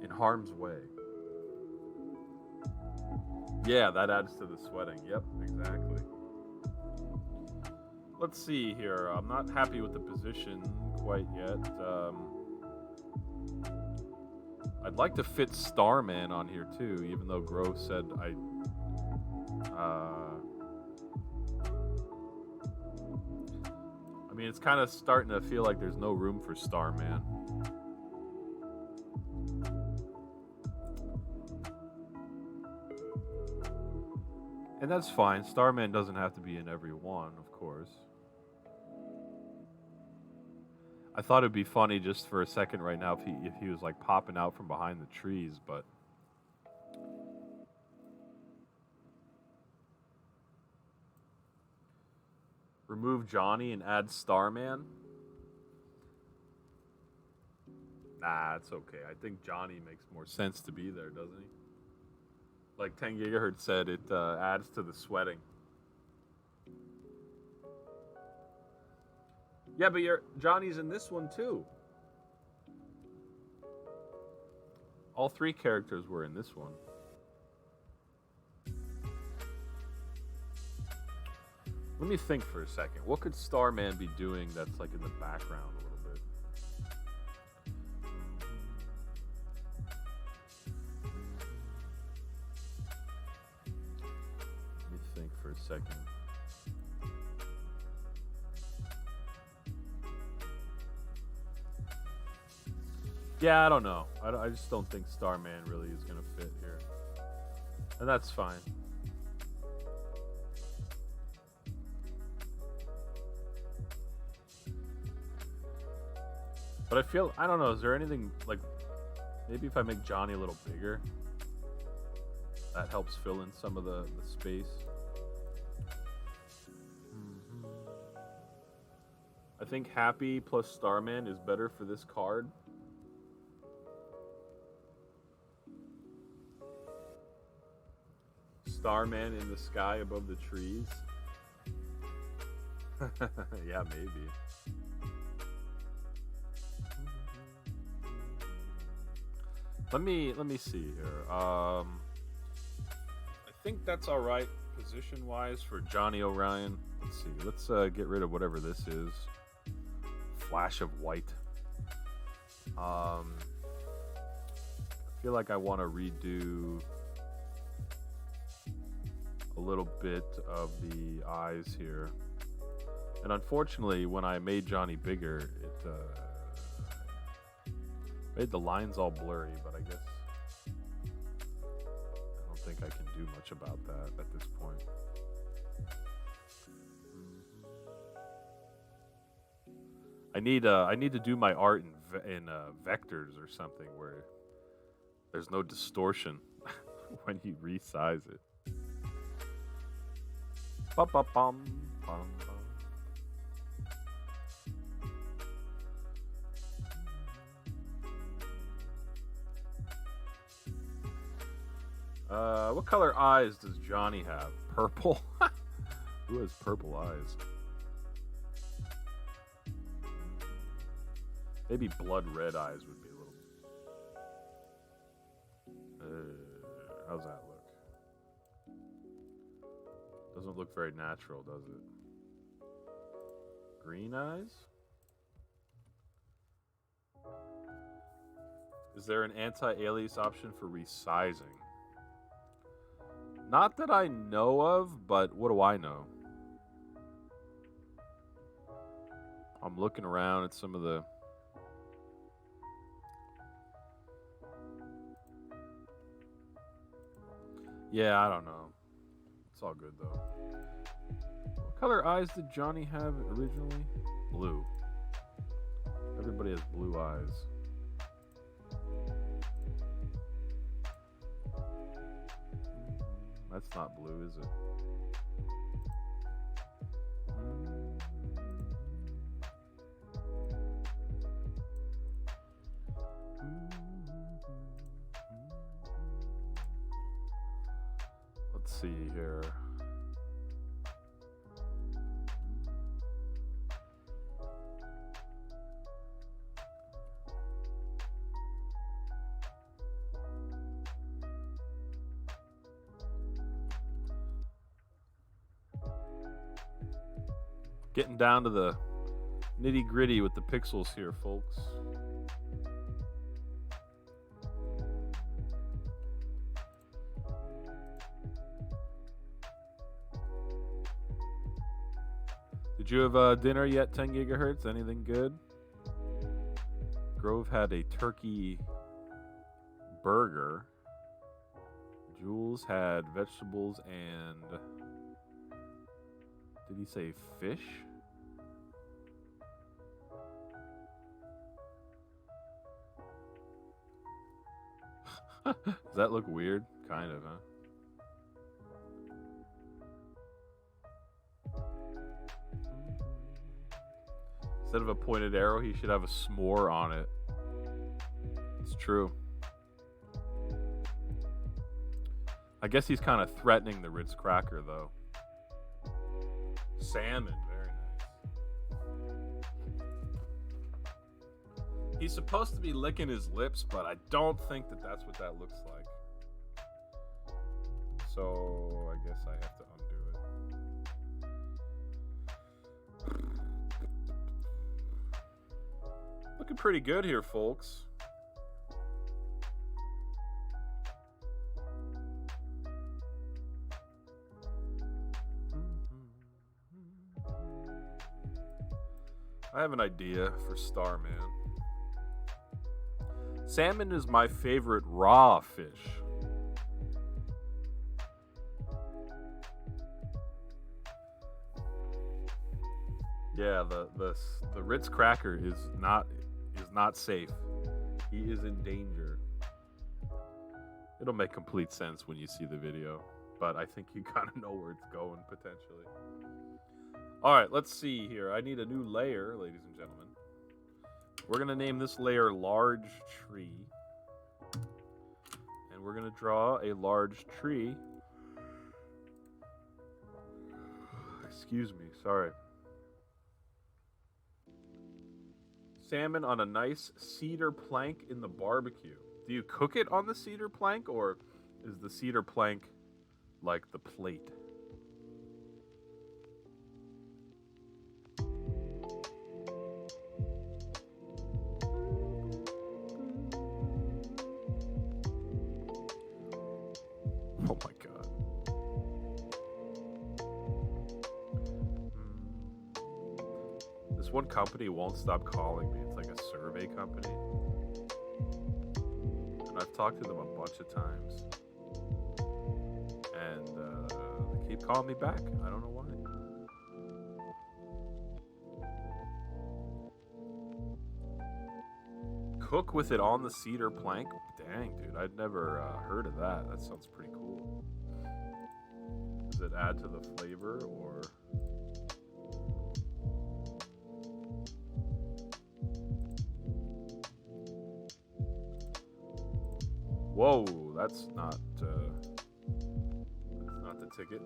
in harm's way. Yeah, that adds to the sweating. Yep, exactly. Let's see here. I'm not happy with the position quite yet. I'd like to fit Starman on here too, even though Grove said I mean, it's kind of starting to feel like there's no room for Starman. And that's fine. Starman doesn't have to be in every one, of course. I thought it'd be funny just for a second right now if he was like popping out from behind the trees, but remove Johnny and add Starman? Nah, it's okay. I think Johnny makes more sense to be there, doesn't he? Like 10 gigahertz said, it adds to the sweating. Yeah, but Johnny's in this one too. All three characters were in this one. Let me think for a second. What could Starman be doing that's like in the background a little bit? Let me think for a second. Yeah, I don't know. I just don't think Starman really is going to fit here. And that's fine. But I don't know, is there anything, like, maybe if I make Johnny a little bigger, that helps fill in some of the space. I think Happy plus Starman is better for this card. Starman in the sky above the trees. Yeah, maybe. Let me see here. I think that's all right position-wise for Johnny O'Ryan. Let's see. Let's get rid of whatever this is. Flash of white. I feel like I want to redo a little bit of the eyes here. And unfortunately, when I made Johnny bigger, Made the lines all blurry, but I guess I don't think I can do much about that at this point. I need to do my art in vectors or something where there's no distortion when you resize it. Ba-ba-bum, bum, bum. What color eyes does Johnny have? Purple? Who has purple eyes? Maybe blood red eyes would be a little... how's that look? Doesn't look very natural, does it? Green eyes? Is there an anti-alias option for resizing? Not that I know of, but what do I know? I'm looking around at some of the... Yeah, I don't know. It's all good, though. What color eyes did Johnny have originally? Blue. Everybody has blue eyes. That's not blue, is it? Let's see here. Getting down to the nitty gritty with the pixels here, folks. Did you have dinner yet, 10 gigahertz? Anything good? Grove had a turkey burger. Jules had vegetables and... Did he say fish? Does that look weird? Kind of, huh? Instead of a pointed arrow, he should have a s'more on it. It's true. I guess he's kind of threatening the Ritz cracker, though. Salmon, very nice. He's supposed to be licking his lips, but I don't think that that's what that looks like. So I guess I have to undo it. Looking pretty good here, folks. I have an idea for Starman. Salmon is my favorite raw fish. Yeah, the Ritz cracker is not safe. He is in danger. It'll make complete sense when you see the video, but I think you kind of know where it's going potentially. All right, let's see here. I need a new layer, ladies and gentlemen. We're going to name this layer Large Tree. And we're going to draw a large tree. Excuse me, sorry. Salmon on a nice cedar plank in the barbecue. Do you cook it on the cedar plank, or is the cedar plank like the plate? Oh my god. This one company won't stop calling me. It's like a survey company. and I've talked to them a bunch of times, and they keep calling me back. I don't know why. Cook with it on the cedar plank? Dang, dude, I'd never heard of that. That sounds pretty cool. Does it add to the flavor, or... Whoa, that's not the ticket.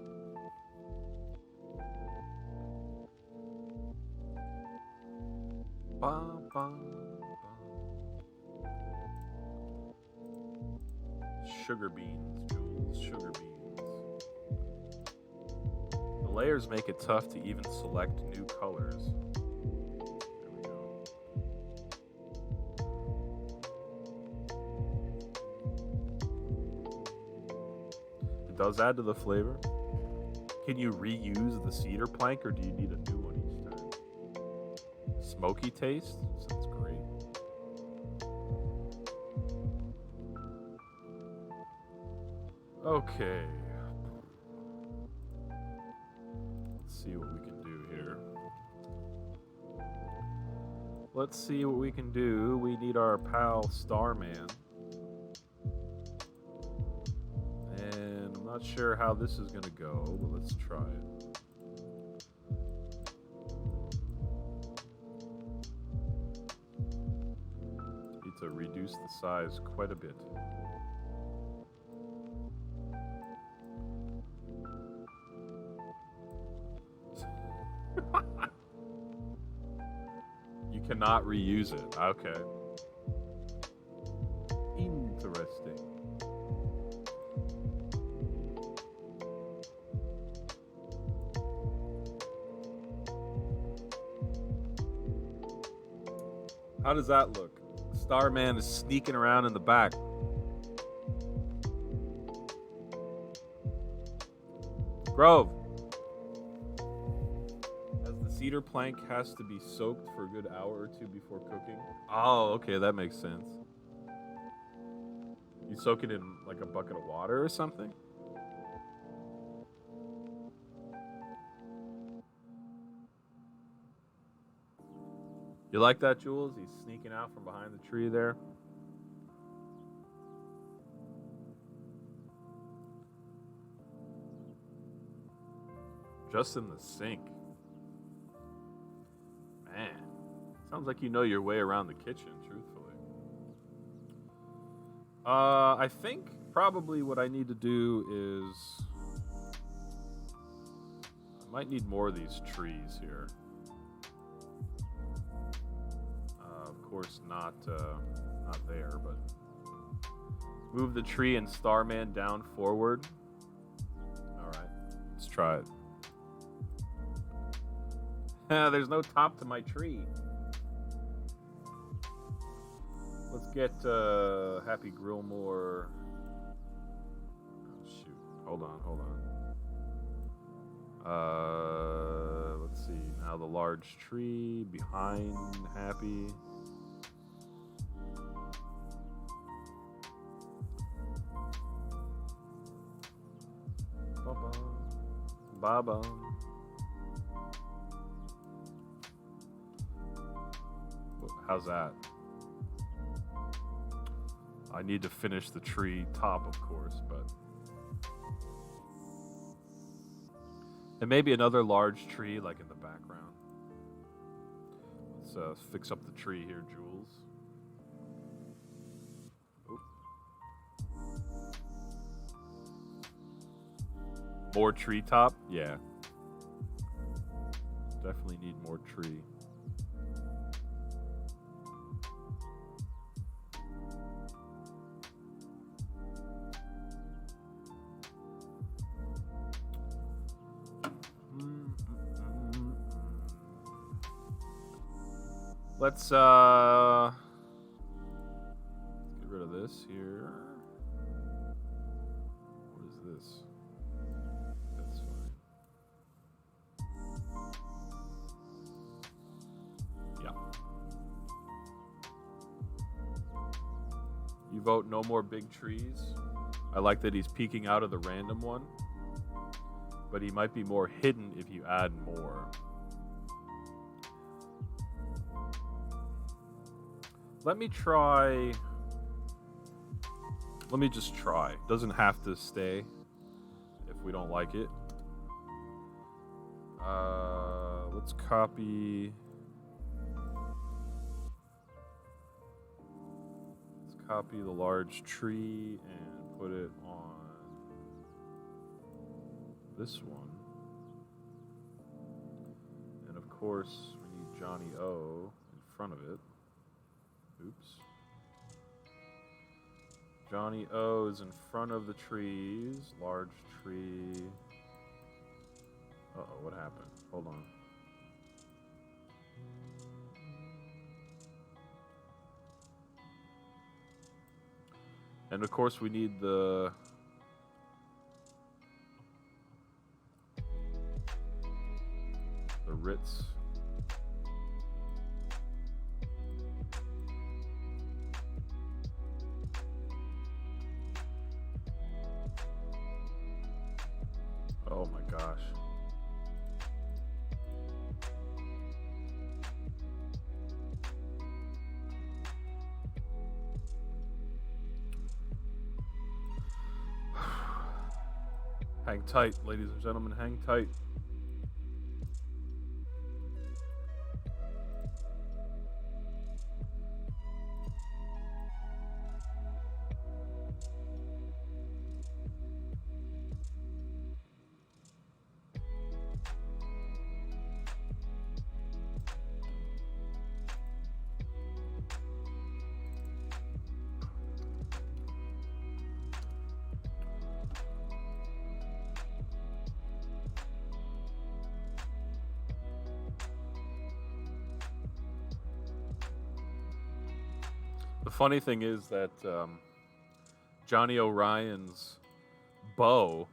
Bum, bum, bum. Sugar beans, Jules, sugar beans. The layers make it tough to even select new colors. There we go. It does add to the flavor. Can you reuse the cedar plank, or do you need a new one each time? Smoky taste? Sounds great. Okay. Let's see what we can do here. Let's see what we can do. We need our pal Starman. And I'm not sure how this is going to go, but let's try it. Need to reduce the size quite a bit. You cannot reuse it. Okay. Interesting. How does that look? Starman is sneaking around in the back. Grove. As the cedar plank has to be soaked for a good hour or two before cooking. Oh, okay, that makes sense. You soak it in like a bucket of water or something? You like that, Jules? He's sneaking out from behind the tree there. Just in the sink. Man, sounds like you know your way around the kitchen, truthfully. I think probably what I need to do is... I might need more of these trees here. Of course, not there, but... Move the tree and Starman down forward. Alright, let's try it. There's no top to my tree. Let's get Happy Grillmore. Oh, shoot. Hold on. Let's see. Now the large tree behind Happy. Ba-bum. How's that? I need to finish the tree top, of course, but... And maybe another large tree, like in the background. Let's fix up the tree here, Jules. Oop. More tree top? Yeah. Definitely need more tree. Let's get rid of this here. What is this? That's fine. Yeah. You've vote no more big trees. I like that he's peeking out of the random one. But he might be more hidden if you add more. Let me try... Let me just try. Doesn't have to stay if we don't like it. Let's copy... Let's copy the large tree and put it on this one. And of course, we need Johnny O in front of it. Oops. Johnny O is in front of the trees. Large tree. Uh-oh, what happened? Hold on. And of course we need the Ritz. Oh my gosh. Hang tight, ladies and gentlemen, hang tight. The funny thing is that Johnny O'Ryan's bow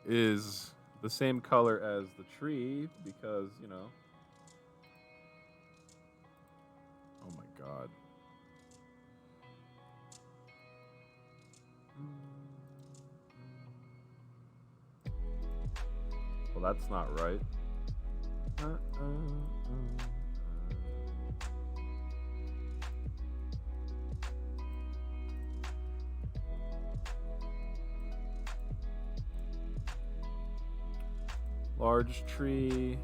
is the same color as the tree because, you know. Oh my God. Well, that's not right. Large tree.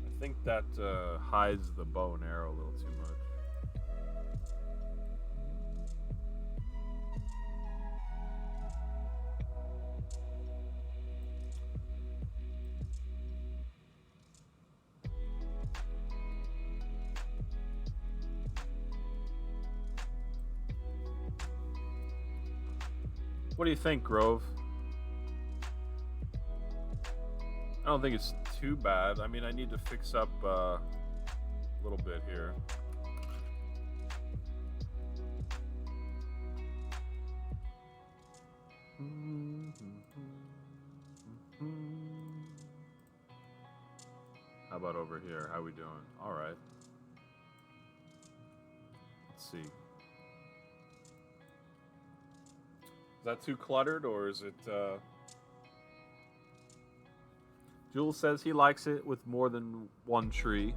I think that hides the bow and arrow a little too much. What do you think, Grove? I don't think it's too bad. I mean, I need to fix up a little bit here. How about over here? How we doing? All right. Let's see. Is that too cluttered, or is it, Jules says he likes it with more than one tree.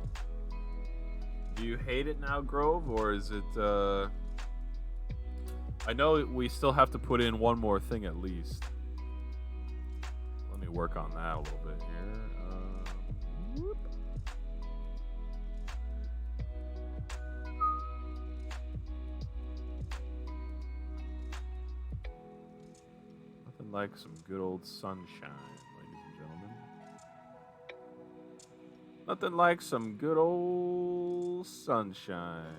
Do you hate it now, Grove, or is it, I know we still have to put in one more thing at least. Let me work on that a little bit here. Whoop. Like some good old sunshine, ladies and gentlemen. Nothing like some good old sunshine.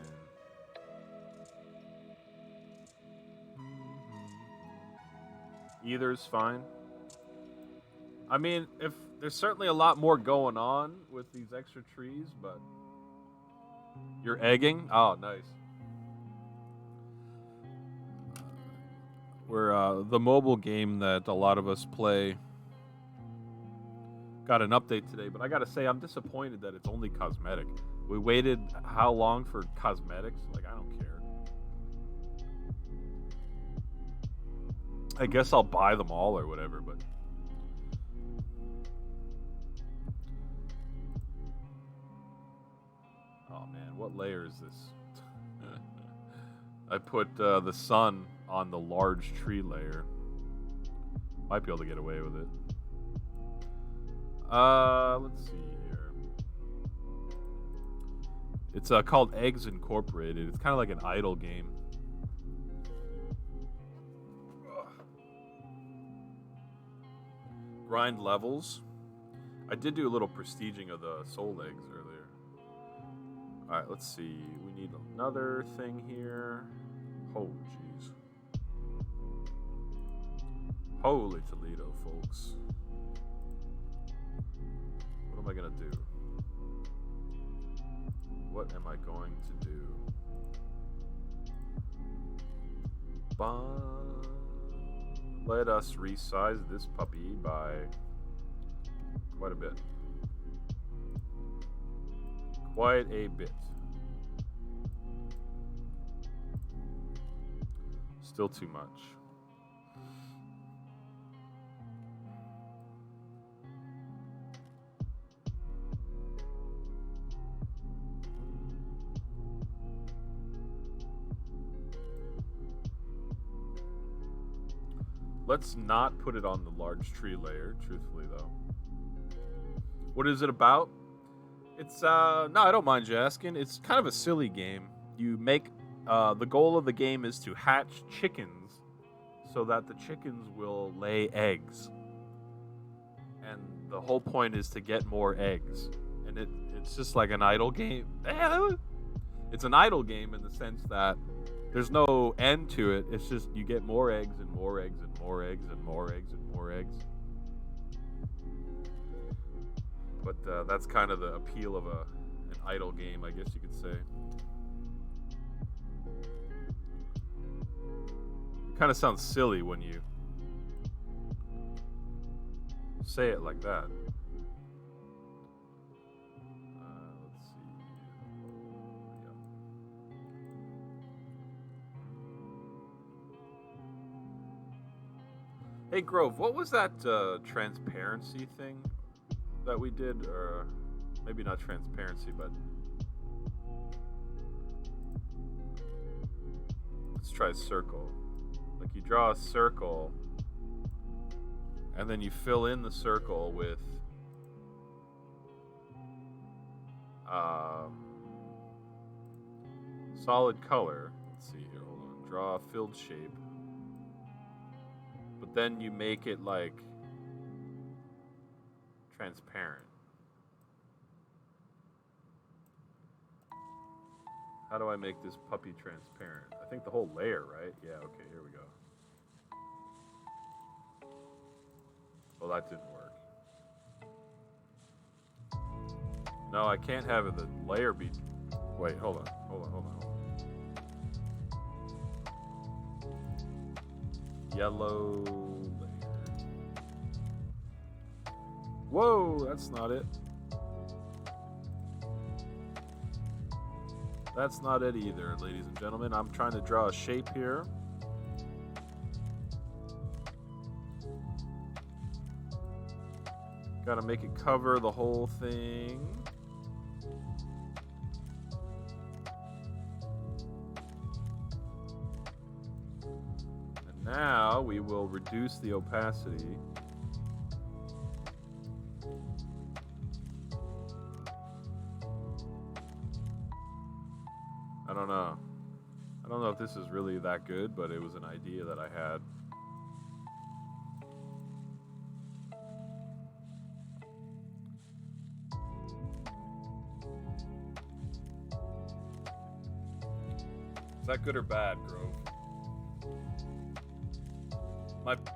Either's fine. I mean, if there's certainly a lot more going on with these extra trees, but you're egging? Oh, nice. where the mobile game that a lot of us play got an update today, but I gotta say I'm disappointed that it's only cosmetic. We waited how long for cosmetics? Like, I don't care. I guess I'll buy them all or whatever, but oh man, what layer is this? I put the sun on the large tree layer. Might be able to get away with it. Let's see here. It's called Eggs Incorporated. It's kind of like an idle game. Grind levels. I did do a little prestiging of the soul eggs earlier. Alright, let's see. We need another thing here. Oh, jeez. Holy Toledo, folks. What am I gonna do? What am I going to do? Let us resize this puppy by quite a bit. Quite a bit. Still too much. Let's not put it on the large tree layer, truthfully, though. What is it about? It's, no, I don't mind you asking. It's kind of a silly game. You make, the goal of the game is to hatch chickens so that the chickens will lay eggs. And the whole point is to get more eggs. And it's just like an idle game. It's an idle game in the sense that there's no end to it. It's just you get more eggs and more eggs and more eggs and more eggs and more eggs. But that's kind of the appeal of an idle game, I guess you could say. It kind of sounds silly when you say it like that. Let's see. Yeah. Hey Grove, what was that transparency thing that we did? Or maybe not transparency, but let's try circle. Like you draw a circle and then you fill in the circle with solid color. Let's see here, hold on. Draw a filled shape. But then you make it like transparent. How do I make this puppy transparent? I think the whole layer, right? Yeah, okay, here we go. Well, that didn't work. No, I can't have it, the layer be... Wait, hold on. Yellow layer. Whoa, that's not it. That's not it either, ladies and gentlemen. I'm trying to draw a shape here. Gotta make it cover the whole thing. And now we will reduce the opacity. I don't know. I don't know if this is really that good, but it was an idea that I had. Is that good or bad, Grove?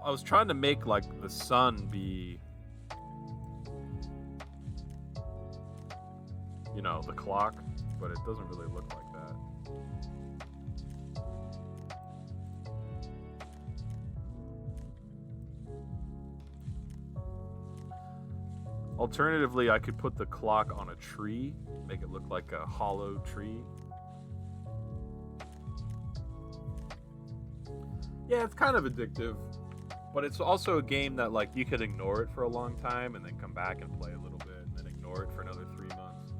I was trying to make like the sun be, you know, the clock, but it doesn't really look like that. Alternatively, I could put the clock on a tree, make it look like a hollow tree. Yeah, it's kind of addictive, but it's also a game that like you could ignore it for a long time and then come back and play a little bit and then ignore it for another 3 months.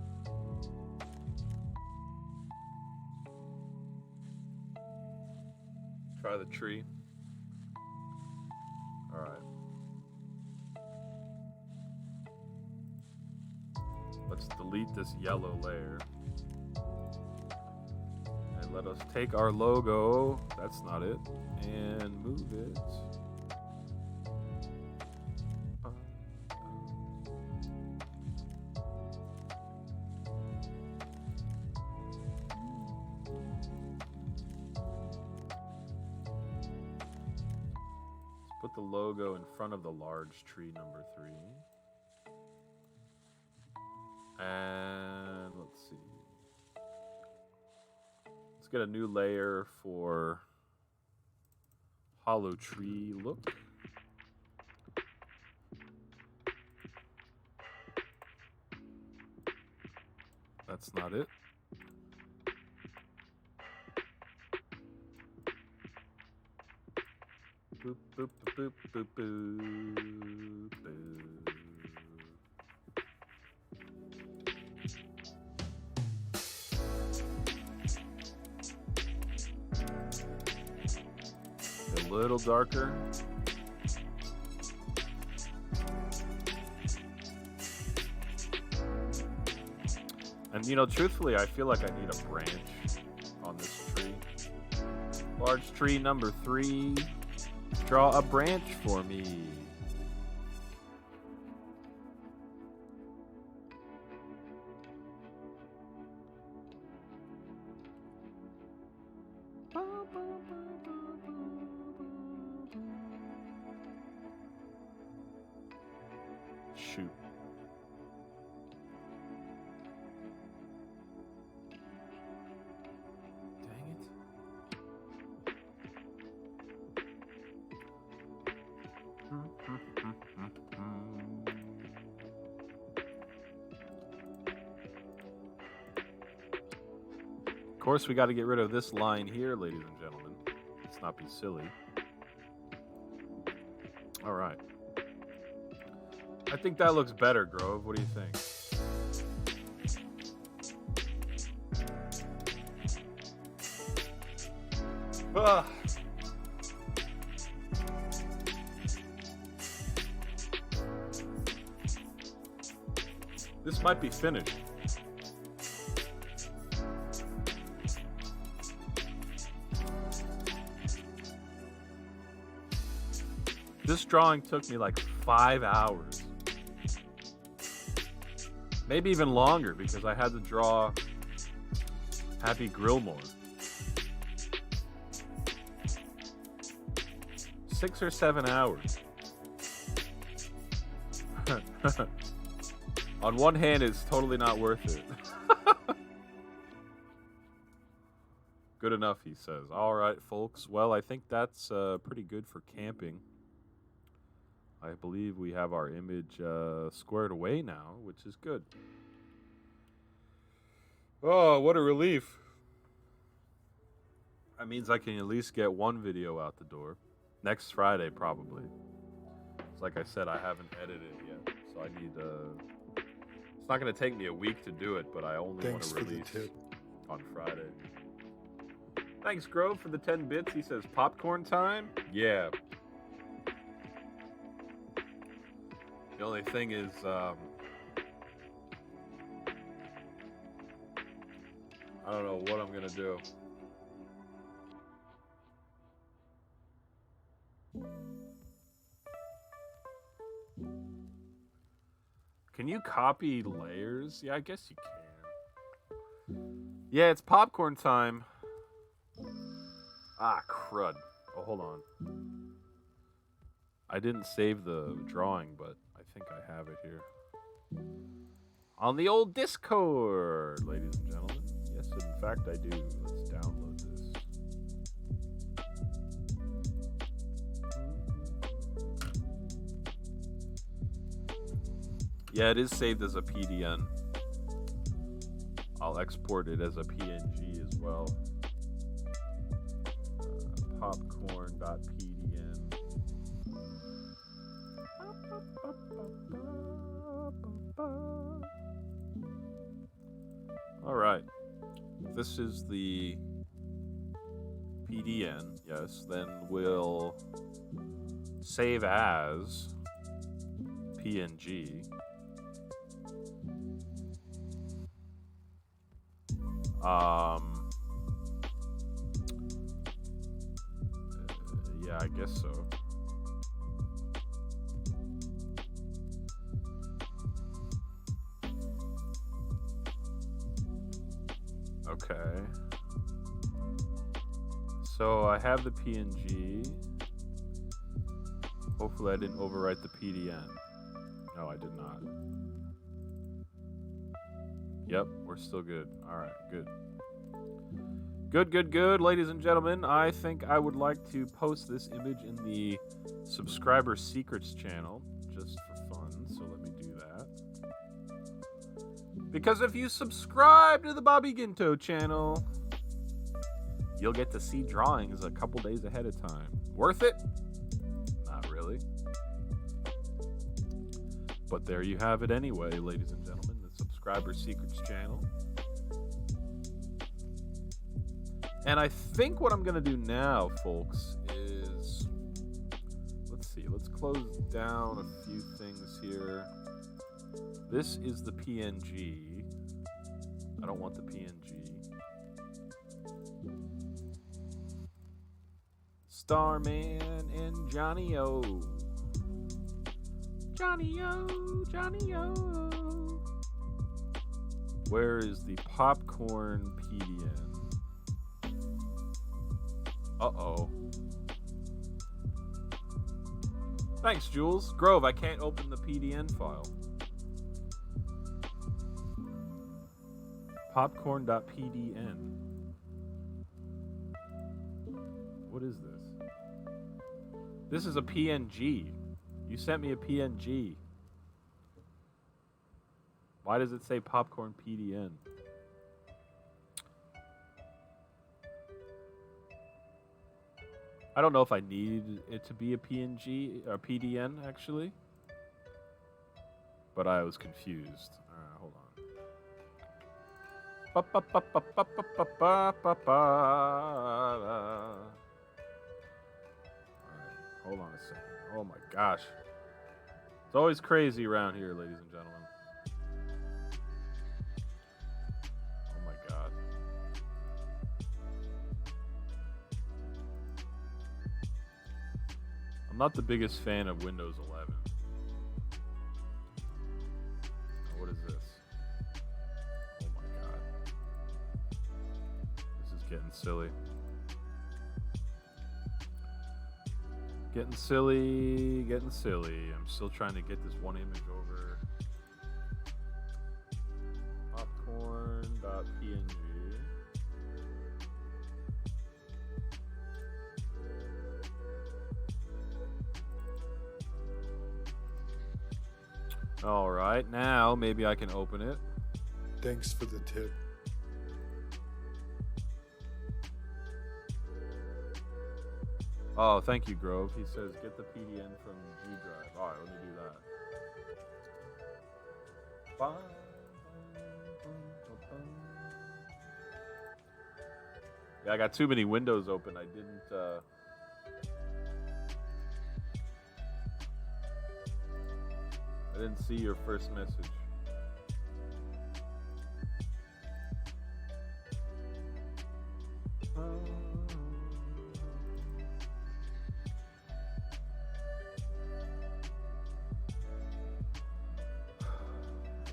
Try the tree. All right. Let's delete this yellow layer. And let us take our logo, that's not it, and move it. Let's put the logo in front of the large tree number 3. And let's see. Let's get a new layer for hollow tree look. That's not it. Boop, boop, boop, boop, boop, boop. A little darker. And you know, truthfully, I feel like I need a branch on this tree. Large tree number 3. Draw a branch for me. Shoot. Dang it. Of course, we got to get rid of this line here, ladies and gentlemen. Let's not be silly. All right. I think that looks better, Grove. What do you think? Ah. This might be finished. This drawing took me like 5 hours. Maybe even longer because I had to draw Happy Grillmore. 6 or 7 hours. On one hand, it's totally not worth it. Good enough, he says. All right, folks. Well, I think that's pretty good for camping. I believe we have our image squared away now, which is good. Oh, what a relief. That means I can at least get one video out the door. Next Friday, probably. It's like I said, I haven't edited yet, so I need it's not going to take me a week to do it, but I only want to release on Friday. Thanks, Grove, for the 10 bits. He says, popcorn time? Yeah. The only thing is, I don't know what I'm going to do. Can you copy layers? Yeah, I guess you can. Yeah, it's popcorn time. Ah, crud. Oh, hold on. I didn't save the drawing, but I think I have it here. On the old Discord, ladies and gentlemen. Yes, in fact, I do. Let's download this. Yeah, it is saved as a PDN. I'll export it as a PNG as well. Popcorn.pdn. All right. This is the PDN. Yes, then we'll save as PNG. Yeah, I guess so. Okay. So I have the PNG. Hopefully I didn't overwrite the PDN. No, I did not. Yep, we're still good. Alright, good. Good, ladies and gentlemen. I think I would like to post this image in the subscriber secrets channel, just for fun, so let me do that. Because if you subscribe to the Bobby Ginto channel, you'll get to see drawings a couple days ahead of time. Worth it? Not really. But there you have it anyway, ladies and gentlemen, the subscriber secrets channel. And I think what I'm going to do now, folks, is... Let's see. Let's close down a few things here. This is the PNG. I don't want the PNG. Starman and Johnny O. Johnny O, Johnny O. Where is the popcorn PDN? Uh-oh. Thanks, Jules. Grove, I can't open the PDN file. Popcorn.pdn. What is this? This is a PNG. You sent me a PNG. Why does it say popcorn PDN? I don't know if I need it to be a PNG or PDN actually, but I was confused. Hold on a second. Oh my gosh. It's always crazy around here, ladies and gentlemen. Oh my god. I'm not the biggest fan of Windows 11. What is this? Oh my god. This is getting silly. Getting silly, getting silly. I'm still trying to get this one image over. Popcorn.png. All right, now maybe I can open it. Thanks for the tip. Oh, thank you, Grove. He says get the PDN from G Drive. All right, let me do that. Yeah, I got too many windows open. I didn't see your first message.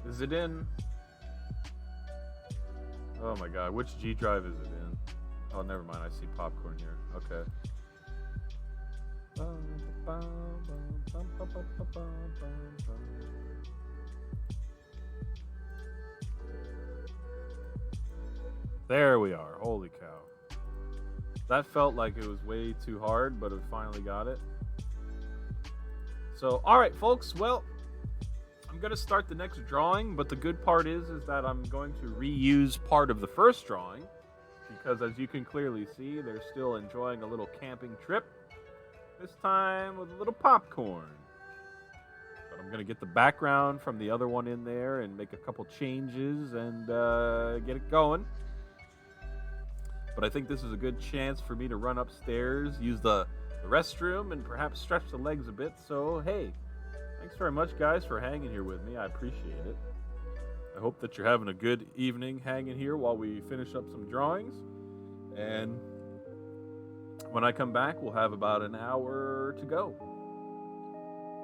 Is it in? Oh my god, which G drive is it in? Oh, never mind, I see popcorn here. Okay. There we are. Holy cow. That felt like it was way too hard, but it finally got it. So, alright folks, well, I'm I'm going to start the next drawing, but the good part is that I'm going to reuse part of the first drawing because as you can clearly see, they're still enjoying a little camping trip. This time with a little popcorn. But I'm going to get the background from the other one in there and make a couple changes and get it going. But I think this is a good chance for me to run upstairs, use the restroom, and perhaps stretch the legs a bit. So, hey, thanks very much, guys, for hanging here with me. I appreciate it. I hope that you're having a good evening hanging here while we finish up some drawings. And when I come back, we'll have about an hour to go.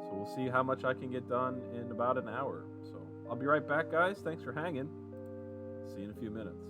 So we'll see how much I can get done in about an hour. So I'll be right back, guys. Thanks for hanging. See you in a few minutes.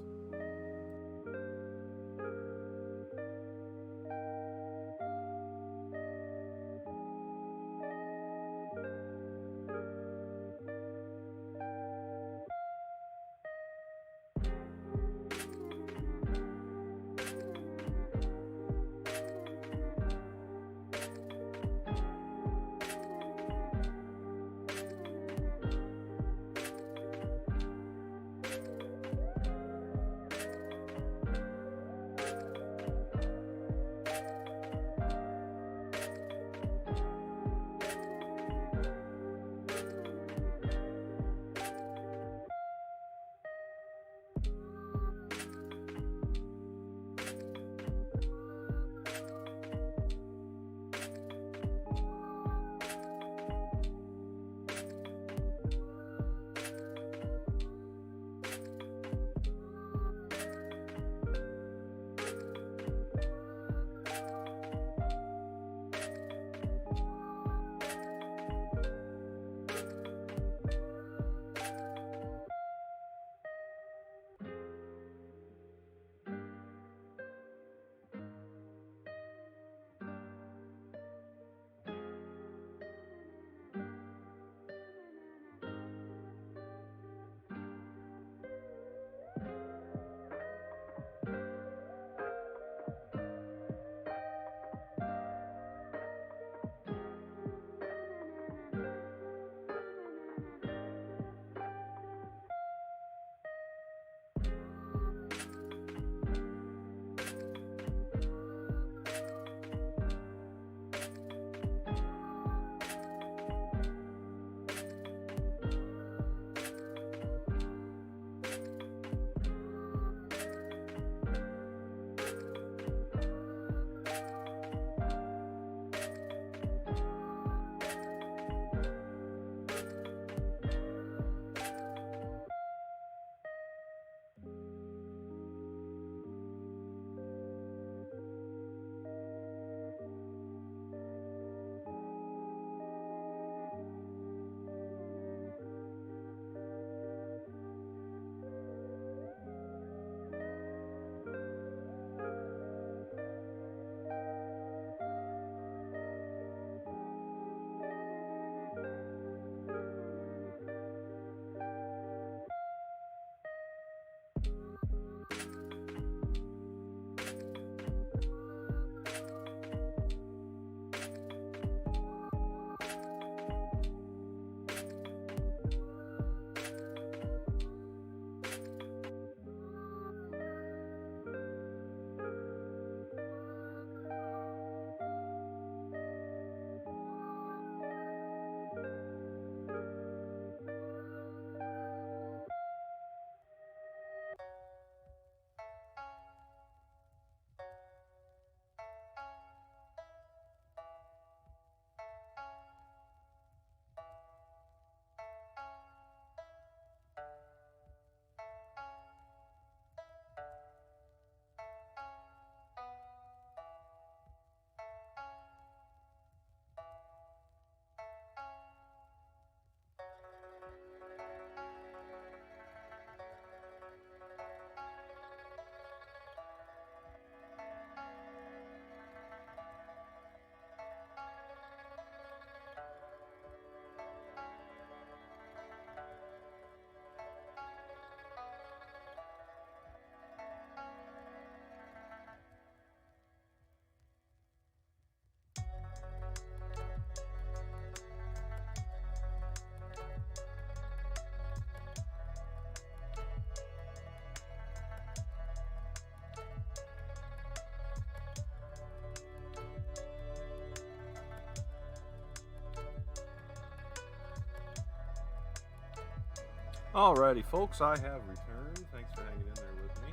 Alrighty, folks, I have returned. Thanks for hanging in there with me.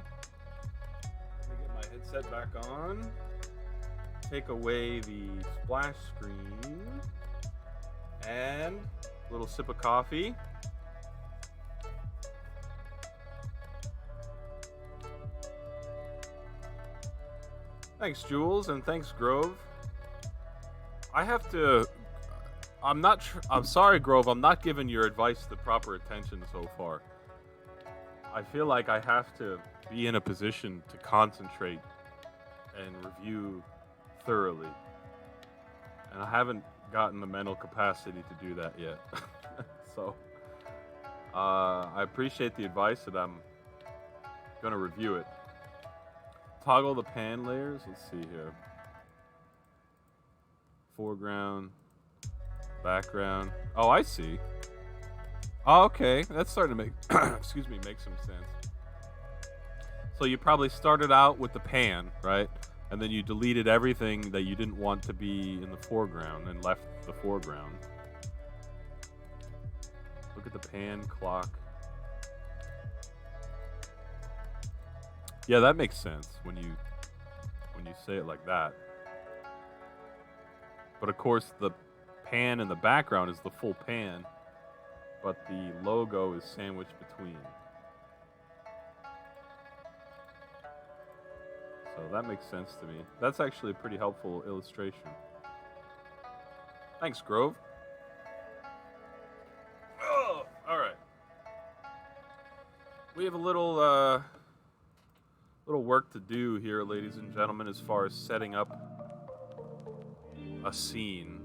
Let me get my headset back on. Take away the splash screen. And a little sip of coffee. Thanks, Jules, and thanks, Grove. I'm sorry, Grove, I'm not giving your advice the proper attention so far. I feel like I have to be in a position to concentrate and review thoroughly. And I haven't gotten the mental capacity to do that yet. So, I appreciate the advice that I'm going to review it. Toggle the pan layers. Let's see here. Foreground, background. Oh, I see. Oh, okay. That's starting to make make some sense. So you probably started out with the pan, right? And then you deleted everything that you didn't want to be in the foreground and left the foreground. Look at the pan clock. Yeah, that makes sense when you say it like that. But of course, the pan in the background is the full pan, but the logo is sandwiched between. So that makes sense to me. That's actually a pretty helpful illustration. Thanks, Grove. Oh, all right. We have a little work to do here, ladies and gentlemen, as far as setting up a scene.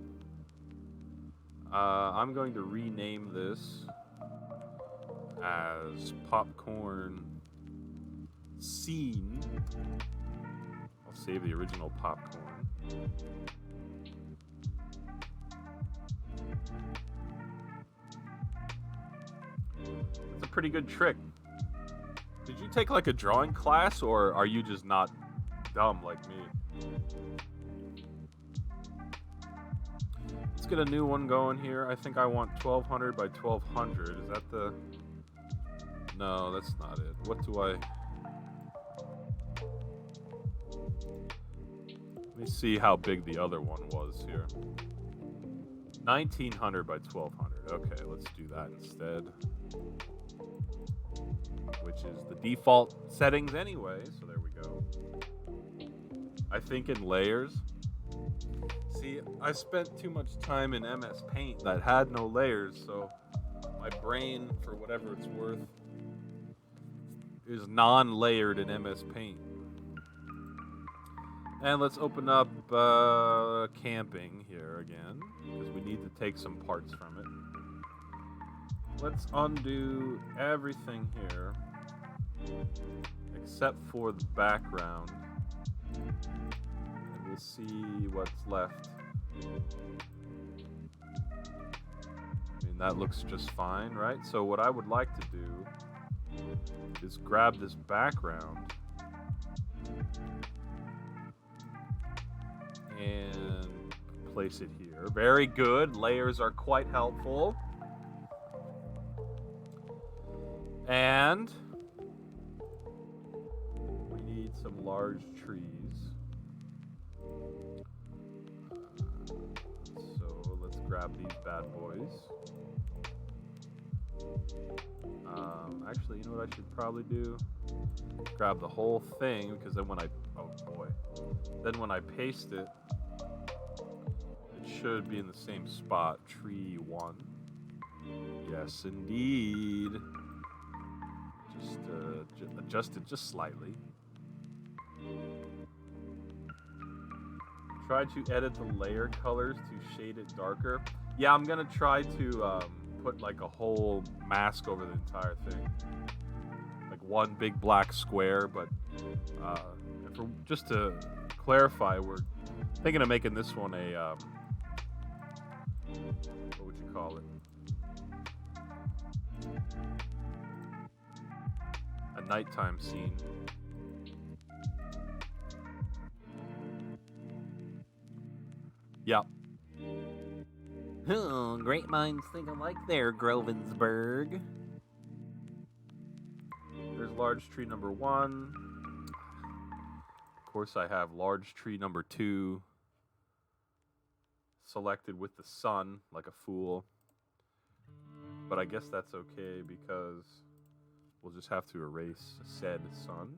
I'm going to rename this as Popcorn Scene. I'll save the original popcorn. It's a pretty good trick. Did you take like a drawing class, or are you just not dumb like me? Let's get a new one going here. I think I want 1200 by 1200. Is that the... No, that's not it. What do I... Let me see how big the other one was here. 1900 by 1200. Okay, let's do that instead. Which is the default settings anyway, so there we go. I think in layers. See, I spent too much time in MS Paint that had no layers, so my brain, for whatever it's worth, is non-layered in MS Paint. And let's open up camping here again, because we need to take some parts from it. Let's undo everything here, except for the background. And we'll see what's left. I mean, that looks just fine, right? So what I would like to do is grab this background and place it here. Very good. Layers are quite helpful. And we need some large trees. So let's grab these bad boys. Actually, you know what I should probably do? Grab the whole thing, because then when I... Oh boy. Then when I paste it, it should be in the same spot. Tree 1. Yes, indeed. Just adjust it just slightly. Try to edit the layer colors to shade it darker. Yeah, I'm gonna try to put like a whole mask over the entire thing, like one big black square. But just to clarify, we're thinking of making this one a what would you call it? A nighttime scene. Yep. Oh, great minds think alike there, Grovensburg. large tree number 1. Of course, I have large tree number 2 selected with the sun, like a fool. But I guess that's okay because we'll just have to erase said sun.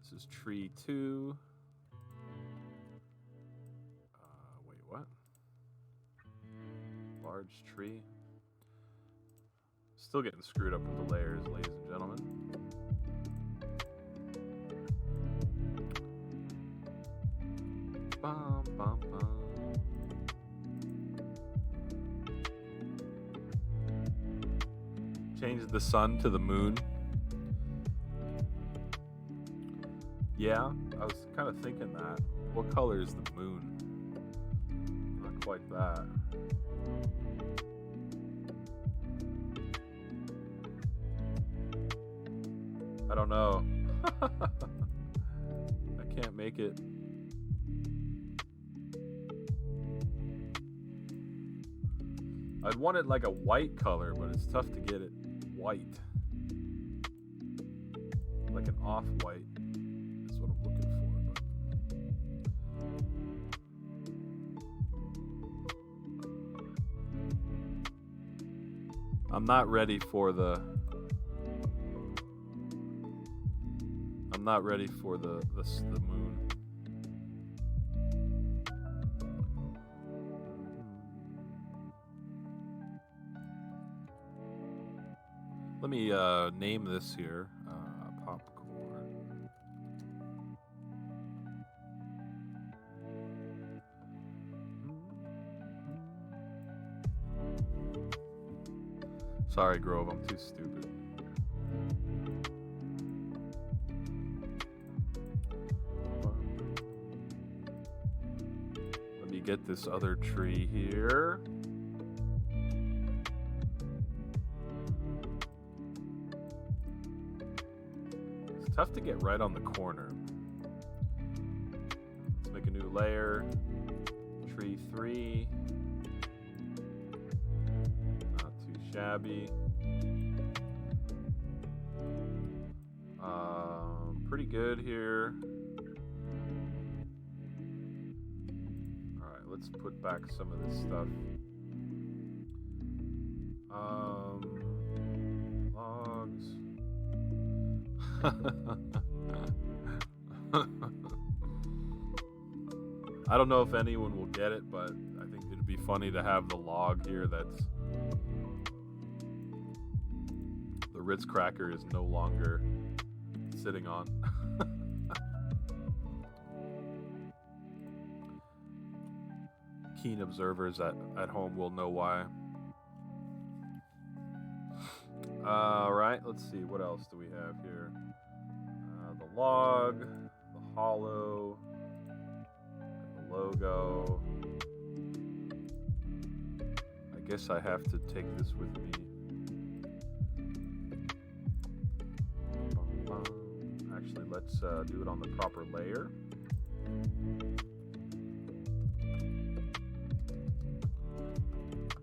This is tree 2. Wait, what? Large tree. Still getting screwed up with the layers, ladies and gentlemen. Bum, bum, bum. Change the sun to the moon. Yeah, I was kind of thinking that. What color is the moon? Not quite that. I don't know. I can't make it. I'd want it like a white color, but it's tough to get it white. Like an off-white is what I'm looking for. I'm not ready for the moon. Let me name this here popcorn. Sorry, Grove, I'm too stupid. Let me get this other tree here. It's tough to get right on the corner. Let's make a new layer. Tree 3. Not too shabby. Pretty good here. Alright, let's put back some of this stuff. Logs. I don't know if anyone will get it, but I think it'd be funny to have the log here that's the Ritz cracker is no longer sitting on. Keen observers at home will know why. Alright, let's see, what else do we have here? The log, the hollow, and the logo. I guess I have to take this with me. Actually, let's do it on the proper layer.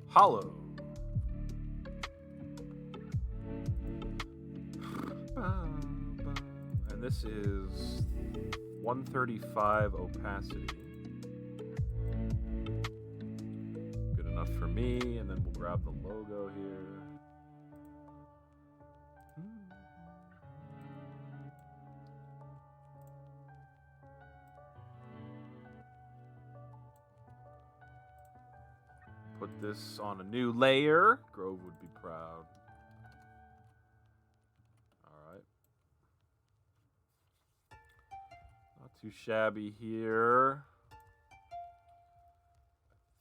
Hollow. And this is 135 opacity. Good enough for me, and then we'll grab the logo here. Put this on a new layer. Grove would be proud. Alright. Not too shabby here. I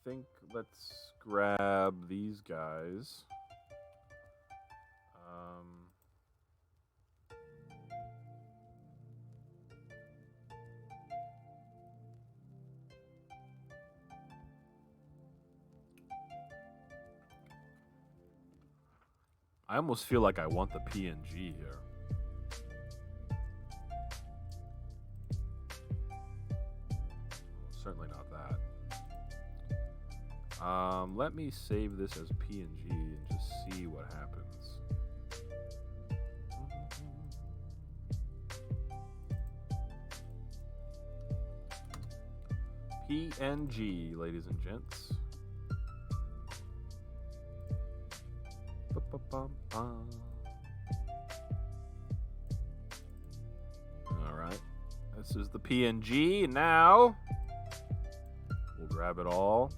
think let's grab these guys. I almost feel like I want the PNG here. Certainly not that. Let me save this as PNG and just see what happens. PNG, ladies and gents. Ba-ba-bum-bum. All right. This is the PNG. Now, we'll grab it all.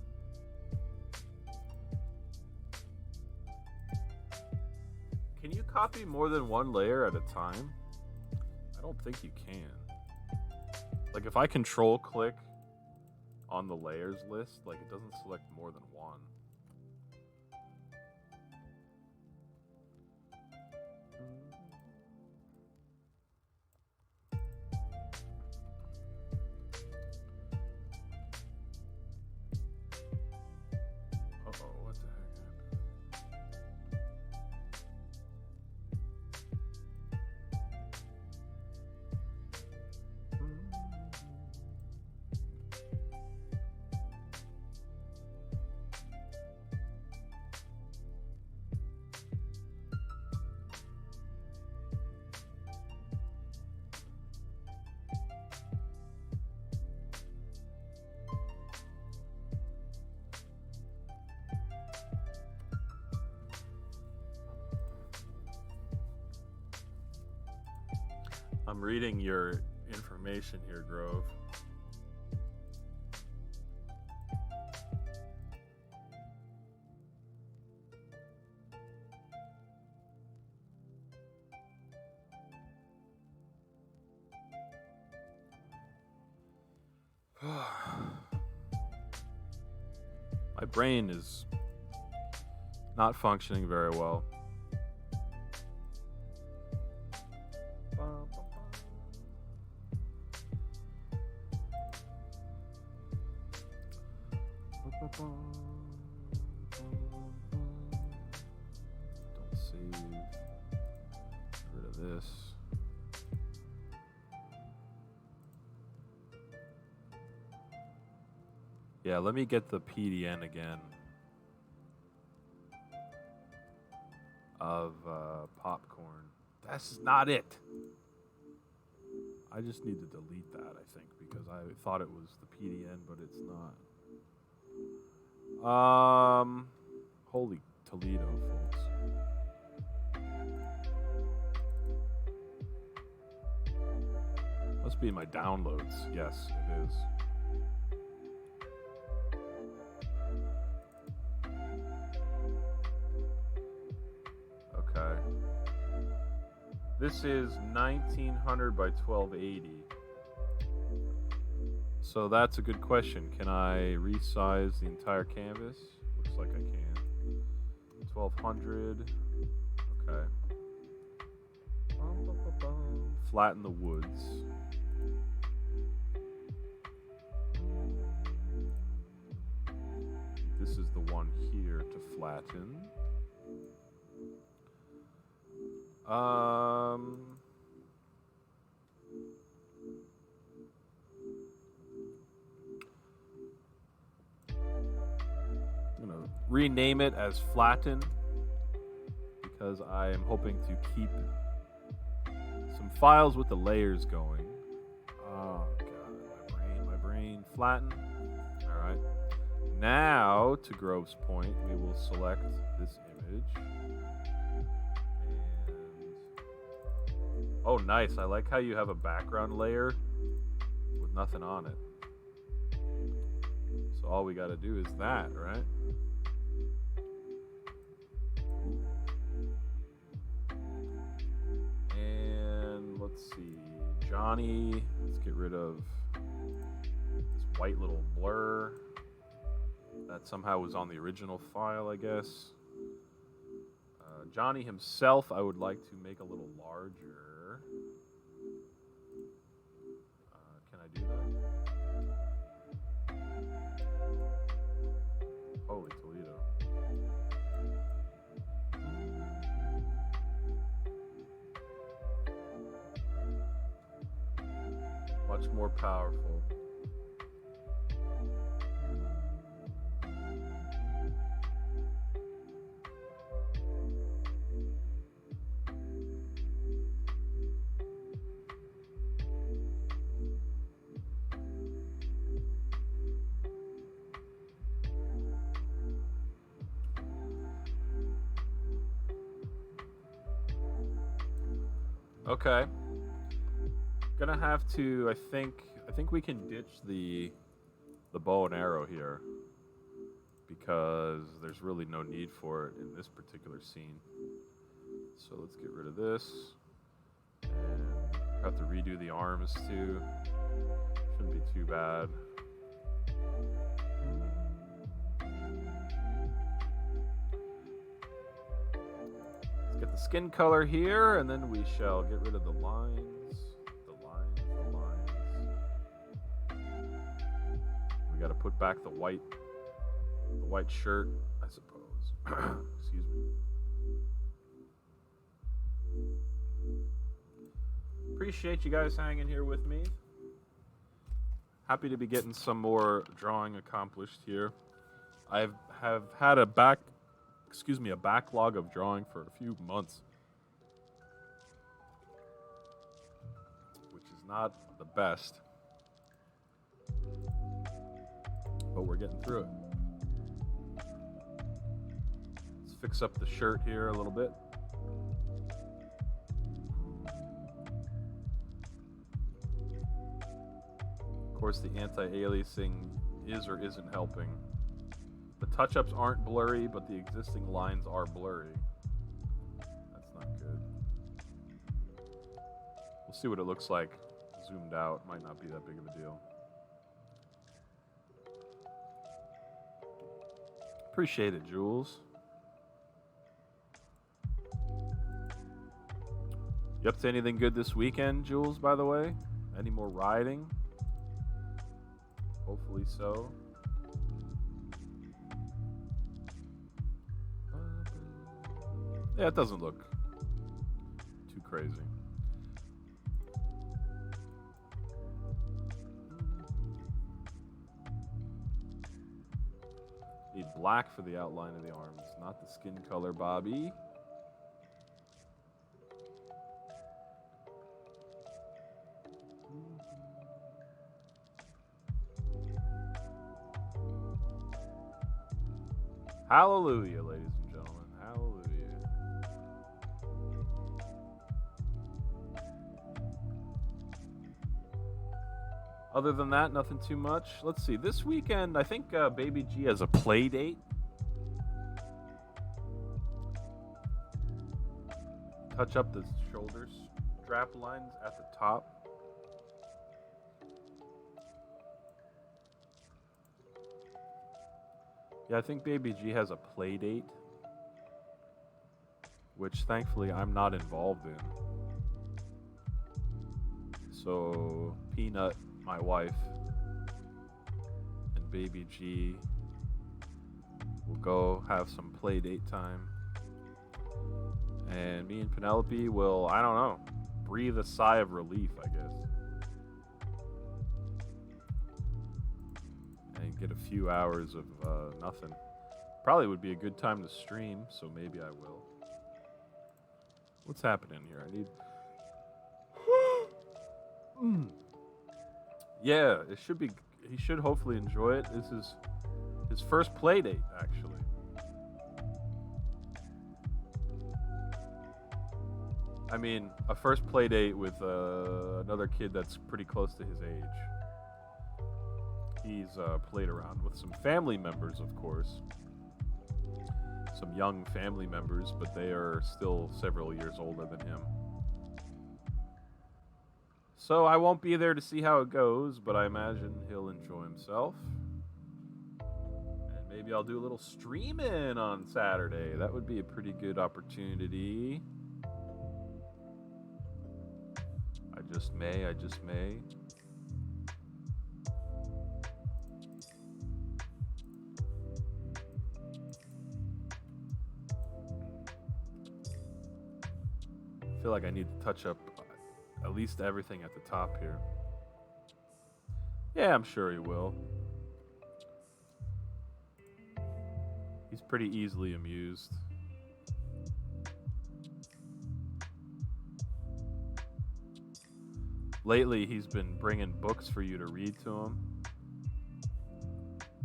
Can you copy more than one layer at a time? I don't think you can. Like if I control click on the layers list, like it doesn't select more than one. Uh-oh, what the heck happened? I'm reading your information here, Grove. My brain is not functioning very well. Don't save. Get rid of this. Yeah, let me get the PDN again of popcorn. That's not it. I just need to delete that, I think, because I thought it was the PDN, but it's not. Holy Toledo, folks. Must be in my downloads. Yes, it is. Okay. This is 1900 by 1280. So that's a good question. Can I resize the entire canvas? Looks like I can. 1200. Okay. Flatten the woods. This is the one here to flatten. I'm gonna rename it as Flatten because I am hoping to keep some files with the layers going. Oh god, my brain. Flatten. All right. Now to Grove's point, we will select this image. Oh, nice. I like how you have a background layer with nothing on it. So all we got to do is that, right? And let's see. Johnny. Let's get rid of this white little blur. That somehow was on the original file, I guess. Johnny himself, I would like to make a little larger. Can I do that? Holy Toledo. Much more powerful. Okay. Gonna have to. I think we can ditch the bow and arrow here because there's really no need for it in this particular scene. So let's get rid of this. And have to redo the arms too. Shouldn't be too bad. Let's get the skin color here, and then we shall get rid of the lines. We got to put back the white shirt, I suppose. Excuse me. Appreciate you guys hanging here with me. Happy to be getting some more drawing accomplished here. I have had a backlog of drawing for a few months, which is not the best, but we're getting through it. Let's fix up the shirt here a little bit. Of course, the anti-aliasing is or isn't helping. The touch-ups aren't blurry, but the existing lines are blurry. That's not good. We'll see what it looks like zoomed out. Might not be that big of a deal. Appreciate it, Jules. You up to anything good this weekend, Jules, by the way? Any more riding? Hopefully so. Yeah, it doesn't look too crazy. Need black for the outline of the arms, not the skin color, Bobby. Hallelujah, ladies and gentlemen. Hallelujah. Other than that, nothing too much. Let's see. This weekend, I think Baby G has a play date. Touch up the shoulder strap lines at the top. Yeah, I think Baby G has a play date, which thankfully I'm not involved in. So Peanut, my wife, and Baby G will go have some play date time. And me and Penelope will, I don't know, breathe a sigh of relief, I guess. And get a few hours of nothing. Probably would be a good time to stream, so maybe I will. What's happening here? I need... Yeah, it should be... He should hopefully enjoy it. This is his first play date, actually. I mean, a first play date with another kid that's pretty close to his age. He's played around with some family members, of course. Some young family members, but they are still several years older than him. So I won't be there to see how it goes, but I imagine he'll enjoy himself. And maybe I'll do a little streaming on Saturday. That would be a pretty good opportunity. I just may. I feel like I need to touch up at least everything at the top here. Yeah, I'm sure he will. He's pretty easily amused. Lately, he's been bringing books for you to read to him.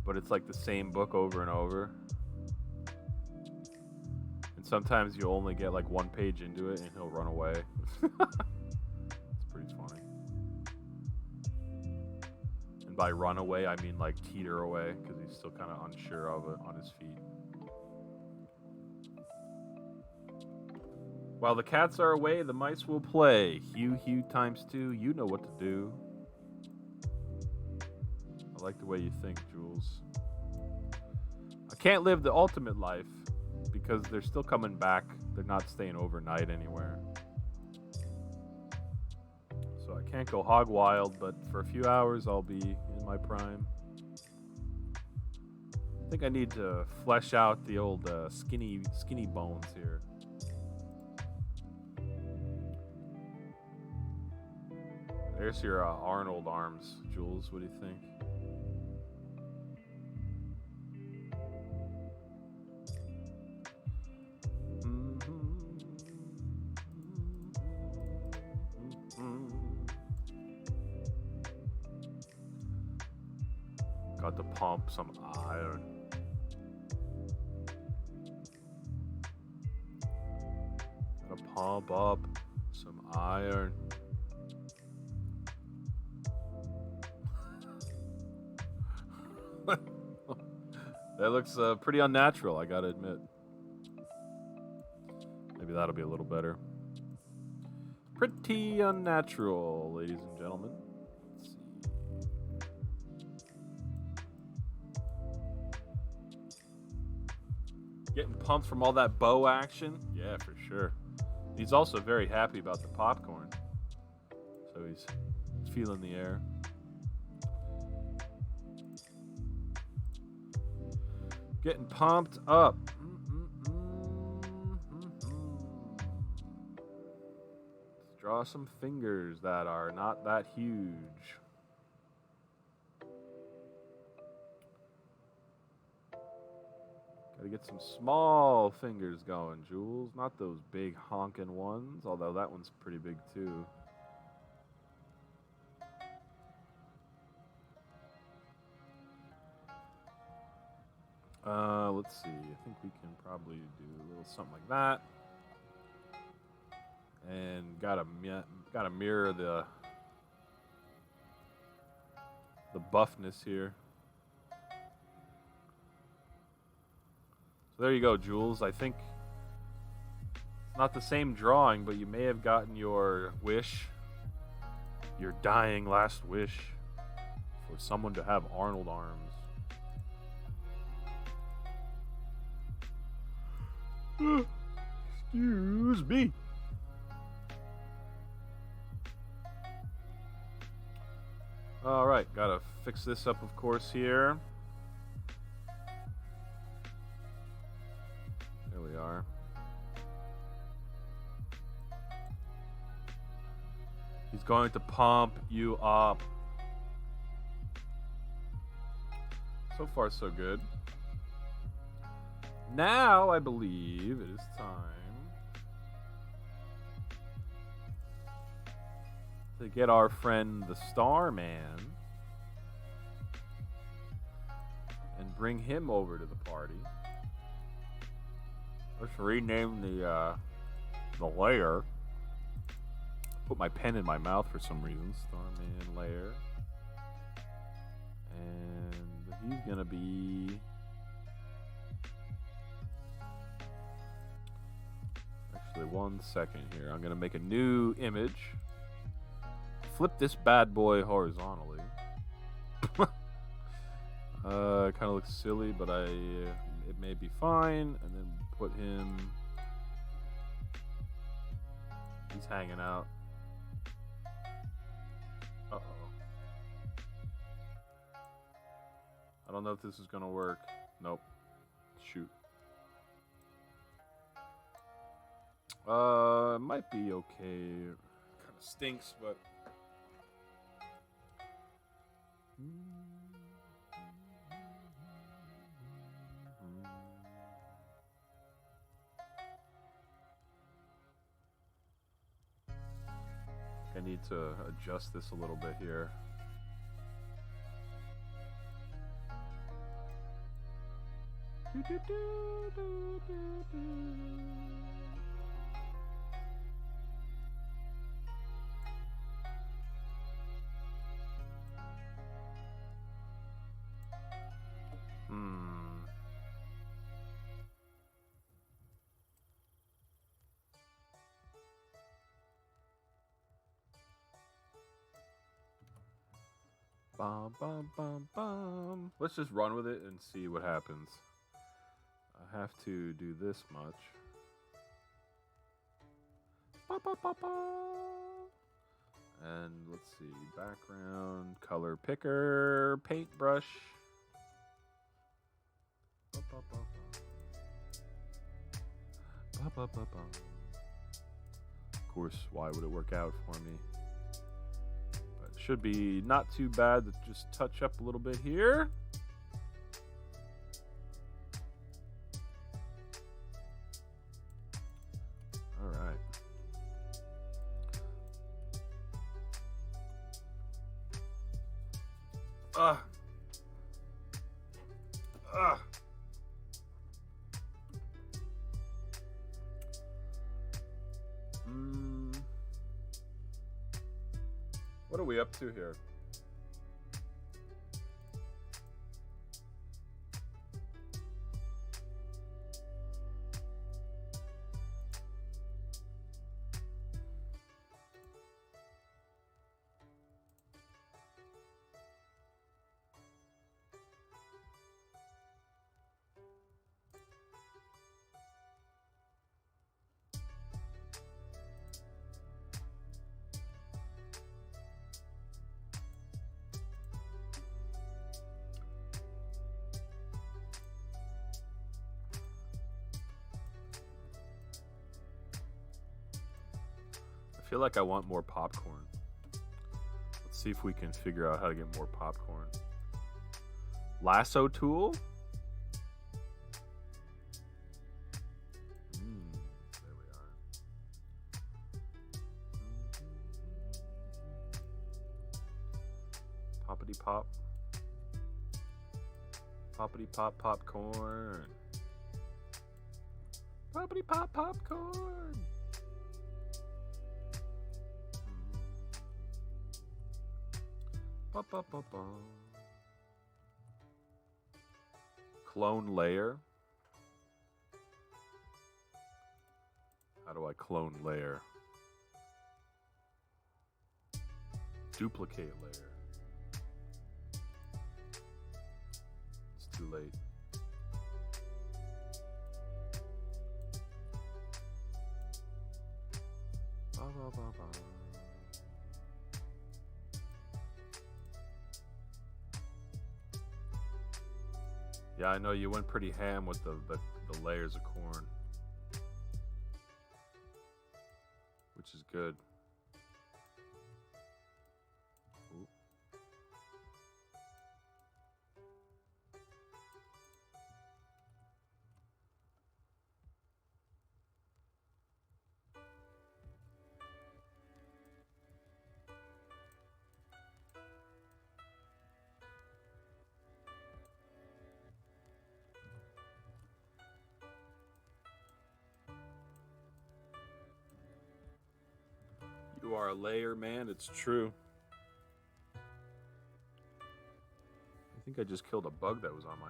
But it's like the same book over and over. And sometimes you only get like one page into it and he'll run away. It's pretty funny. And by run away, I mean like teeter away because he's still kind of unsure of it on his feet. While the cats are away, the mice will play. Hue times 2, you know what to do. I like the way you think, Jules. I can't live the ultimate life because they're still coming back. They're not staying overnight anywhere. So I can't go hog wild, but for a few hours I'll be in my prime. I think I need to flesh out the old skinny bones here. There's your Arnold arms, Jules. What do you think? Got to pump some iron. Gotta pump up some iron. That looks pretty unnatural, I gotta admit. Maybe that'll be a little better. Pretty unnatural, ladies and gentlemen. Let's see. Getting pumped from all that bow action? Yeah, for sure. He's also very happy about the popcorn. So he's feeling the air. Getting pumped up. Let's draw some fingers that are not that huge. Gotta get some small fingers going, Jules. Not those big honking ones, although that one's pretty big too. Let's see. I think we can probably do a little something like that. And gotta mirror the buffness here. So there you go, Jules. I think it's not the same drawing, but you may have gotten your wish, your dying last wish, for someone to have Arnold arms. Excuse me. All right, gotta fix this up, of course, here. There we are. He's going to pump you up. So far, so good. Now, I believe it is time to get our friend the Starman and bring him over to the party. Let's rename the lair. Put my pen in my mouth for some reason. Starman lair. And he's gonna be... Actually, 1 second here. I'm gonna make a new image. Flip this bad boy horizontally. Kind of looks silly, but it may be fine. And then put him... He's hanging out. Uh-oh. I don't know if this is gonna work. Nope. Shoot. It might be okay. Kind of stinks, but... I need to adjust this a little bit here. Hmm. Bum, bum, bum, bum. Let's just run with it and see what happens. I have to do this much. Ba, ba, ba, ba. And let's see, background, color picker, paintbrush. Ba, ba, ba, ba. Ba, ba, ba, ba. Of course, why would it work out for me? But it should be not too bad to just touch up a little bit here. All right. Ugh. Ugh. What are we up to here? I feel like I want more popcorn. Let's see if we can figure out how to get more popcorn. Lasso tool? There we are. Poppity pop. Poppity pop popcorn. Poppity pop popcorn. Ba, ba, ba, ba. Clone layer. How do I clone layer? Duplicate layer. It's too late. Ba, ba, ba, ba. Yeah, I know you went pretty ham with the layers of corn, which is good. Ooh. You are a layer man, it's true. I think I just killed a bug that was on my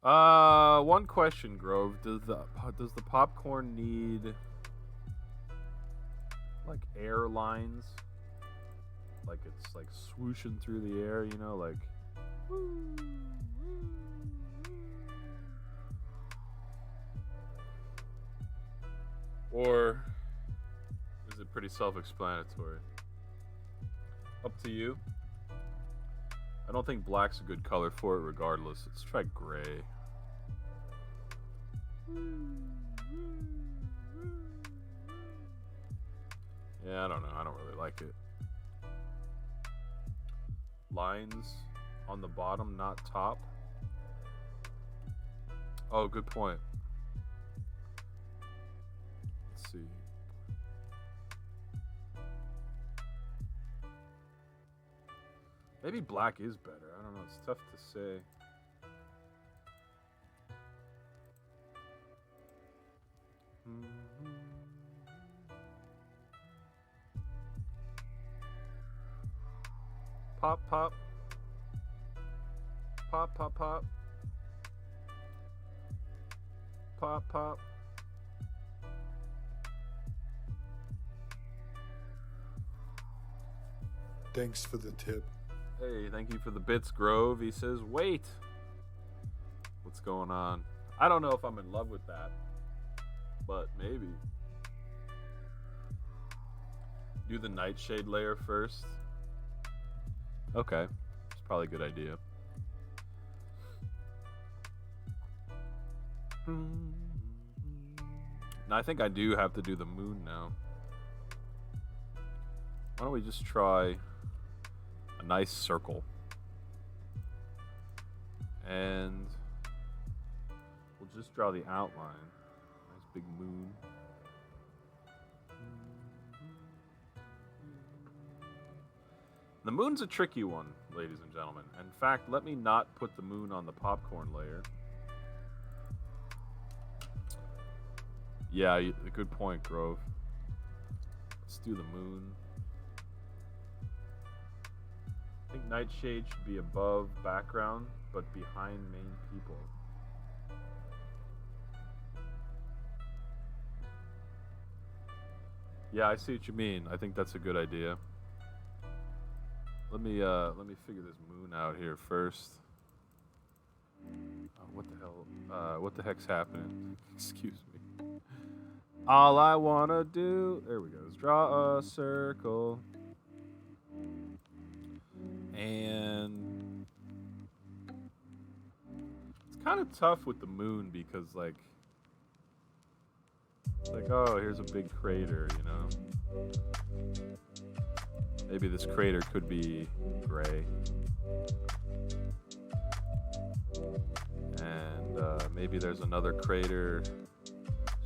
arm. One question, Grove. Does the popcorn need like air lines? Like it's like swooshing through the air, you know, like or is it pretty self-explanatory? Up to you. I don't think black's a good color for it regardless. Let's try gray. Yeah, I don't know. I don't really like it. Lines on the bottom, not top. Oh, good point. Let's see. Maybe black is better. I don't know. It's tough to say. Pop, pop. Pop, pop, pop. Pop, pop. Thanks for the tip. Hey, thank you for the bits, Grove. He says, wait. What's going on? I don't know if I'm in love with that, but maybe. Do the nightshade layer first. Okay, it's probably a good idea. Now I think I do have to do the moon now. Why don't we just try a nice circle? And we'll just draw the outline. Nice big moon. The moon's a tricky one, ladies and gentlemen. In fact, let me not put the moon on the popcorn layer. Yeah, a good point, Grove. Let's do the moon. I think Nightshade should be above background, but behind main people. Yeah, I see what you mean. I think that's a good idea. Let me figure this moon out here first. Oh, what the hell? What the heck's happening? Excuse me. All I wanna do, there we go, is draw a circle. And it's kind of tough with the moon because, like, it's like, oh, here's a big crater, you know? Maybe this crater could be gray. And maybe there's another crater,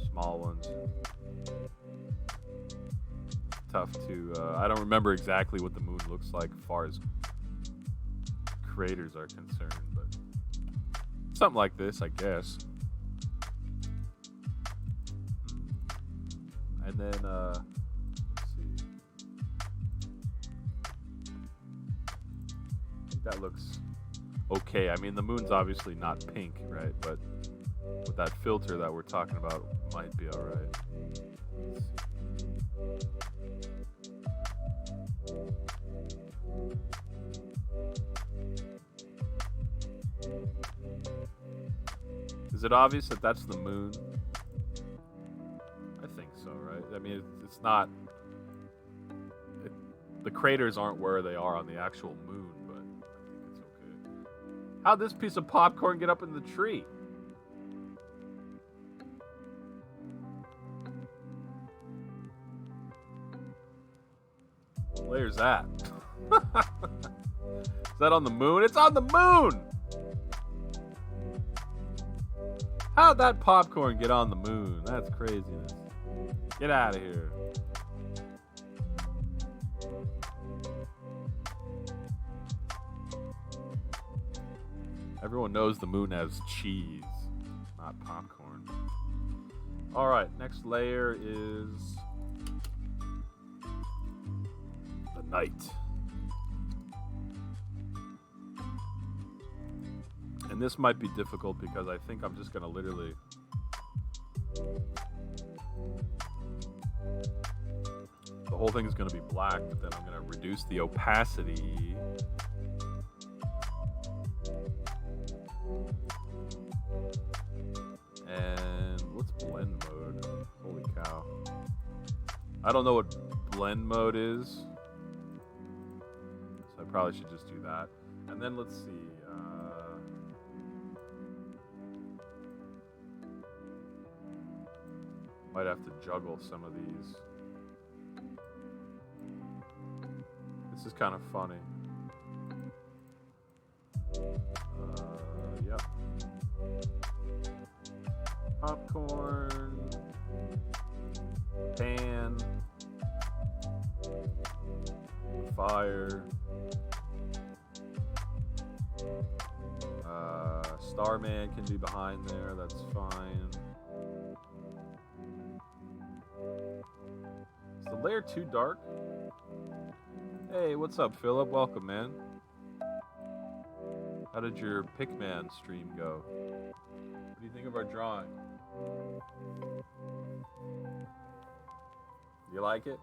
small ones. Tough to, I don't remember exactly what the moon looks like as far as craters are concerned, but something like this, I guess. And then, let's see. I think that looks okay. I mean, the moon's obviously not pink, right? But with that filter that we're talking about, might be all right. Let's see. Is it obvious that that's the moon? I think so, right? I mean, it's not... the craters aren't where they are on the actual moon, but I think it's okay. How'd this piece of popcorn get up in the tree? What layer's that? Is that on the moon? It's on the moon! How'd that popcorn get on the moon? That's craziness. Get out of here. Everyone knows the moon has cheese, not popcorn. Alright, next layer is the night. And this might be difficult because I think I'm just going to literally... the whole thing is going to be black, but then I'm going to reduce the opacity. And what's blend mode? Holy cow. I don't know what blend mode is. So I probably should just do that. And then let's see. Might have to juggle some of these. This is kind of funny. Yep. Popcorn. Pan. Fire. Starman can be behind there, that's fine. Is the layer too dark? Hey, what's up, Philip? Welcome, man. How did your Pickman stream go? What do you think of our drawing? You like it?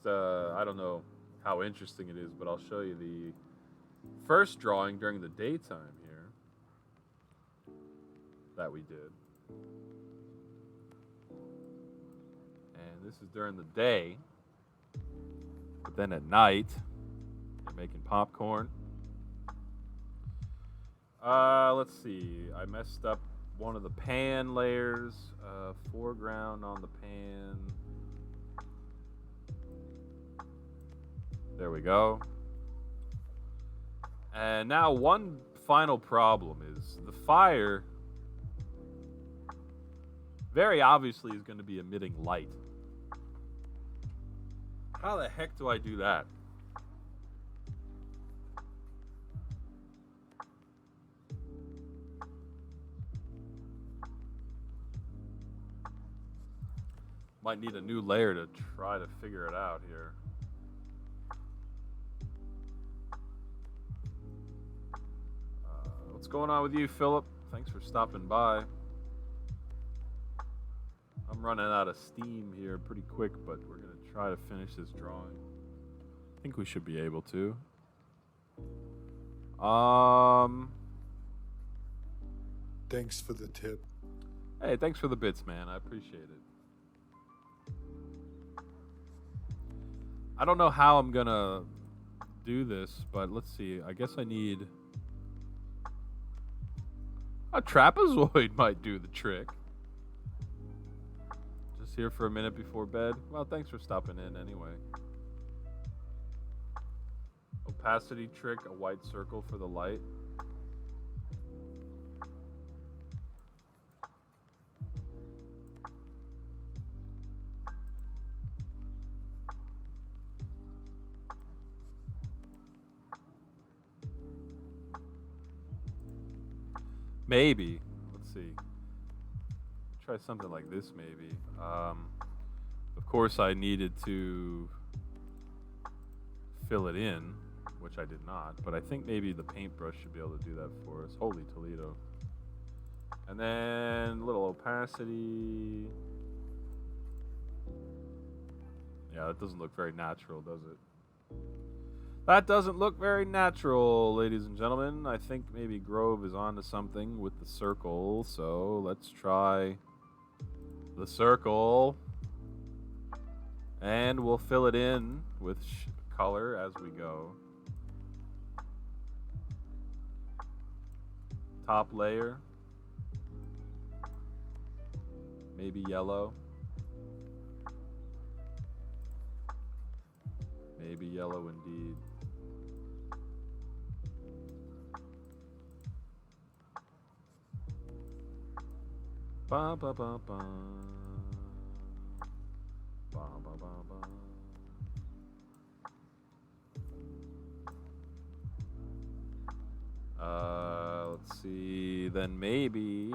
I don't know how interesting it is, but I'll show you the first drawing during the daytime here that we did. And this is during the day. But then at night, you're making popcorn. Let's see. I messed up one of the pan layers. Foreground on the pan. There we go. And now one final problem is the fire very obviously is going to be emitting light. How the heck do I do that? Might need a new layer to try to figure it out here. What's going on with you, Philip? Thanks for stopping by. I'm running out of steam here pretty quick, but we're going to try to finish this drawing. I think we should be able to. Thanks for the tip. Hey, thanks for the bits, man. I appreciate it. I don't know how I'm going to do this, but let's see. I guess I need... A trapezoid might do the trick. Just here for a minute before bed. Well, thanks for stopping in anyway. Opacity trick, a white circle for the light. Maybe. Let's see. Try something like this, maybe. Of course, I needed to fill it in, which I did not. But I think maybe the paintbrush should be able to do that for us. Holy Toledo. And then a little opacity. Yeah, that doesn't look very natural, does it? That doesn't look very natural, ladies and gentlemen. I think maybe Grove is onto something with the circle. So let's try the circle. And we'll fill it in with color as we go. Top layer. Maybe yellow. Maybe yellow indeed. Ba ba ba ba. Ba ba ba ba. Let's see. Then maybe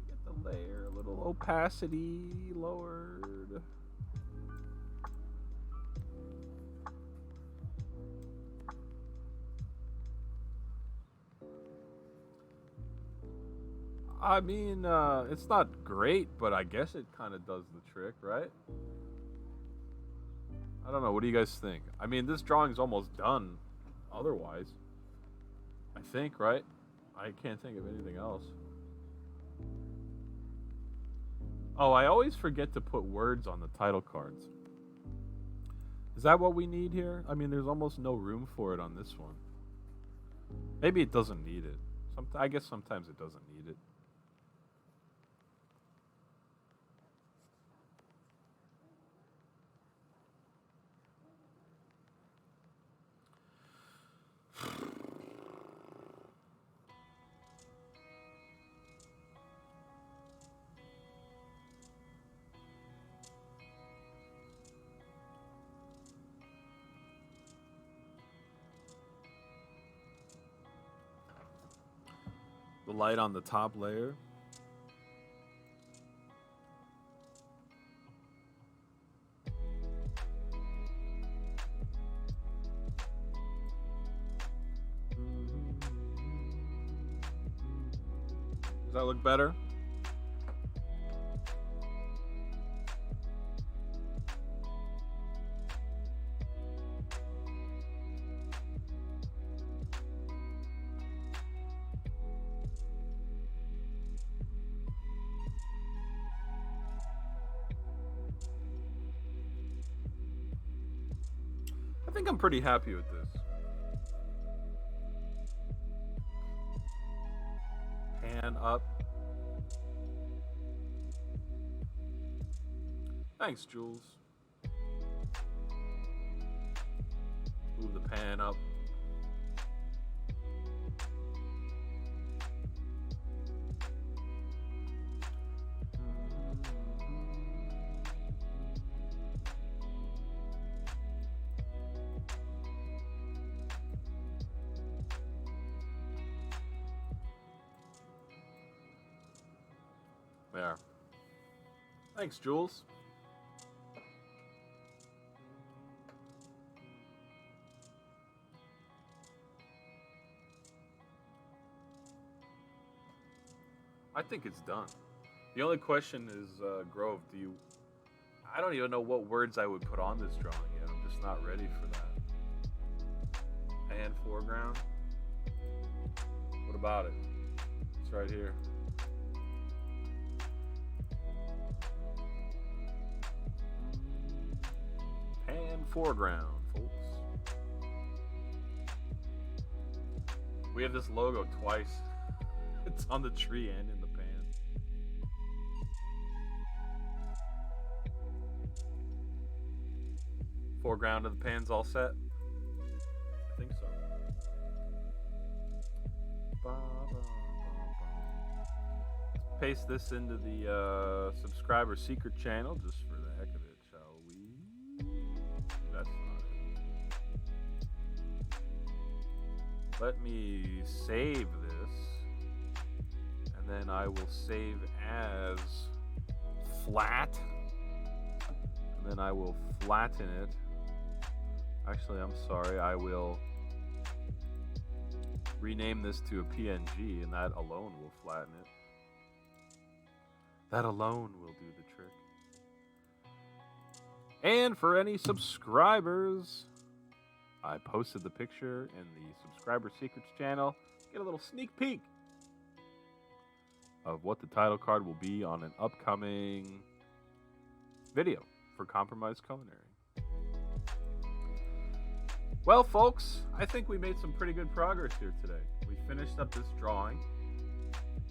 get the layer a little opacity lowered. I mean, it's not great, but I guess it kind of does the trick, right? I don't know. What do you guys think? I mean, this drawing's almost done otherwise. I think, right? I can't think of anything else. Oh, I always forget to put words on the title cards. Is that what we need here? I mean, there's almost no room for it on this one. Maybe it doesn't need it. I guess sometimes it doesn't need it. The light on the top layer. Does that look better? I think I'm pretty happy with this. Pan up. Thanks, Jules. Move the pan up. There. Thanks, Jules. I think it's done. The only question is, Grove, I don't even know what words I would put on this drawing yet. I'm just not ready for that. And foreground. What about it? It's right here. Pan foreground, folks. We have this logo twice. It's on the tree and in the pan. Foreground of the pan's all set. I think so. Let's paste this into the subscriber secret channel just for the heck of it, shall we? That's not it. Let me save this. And then I will save as flat. And then I will flatten it. Actually, I'm sorry. I will rename this to a PNG, and that alone will flatten it. That alone will do the trick. And for any subscribers, I posted the picture in the Subscriber Secrets channel. Get a little sneak peek of what the title card will be on an upcoming video for Compromise Culinary. Well, folks, I think we made some pretty good progress here today. We finished up this drawing,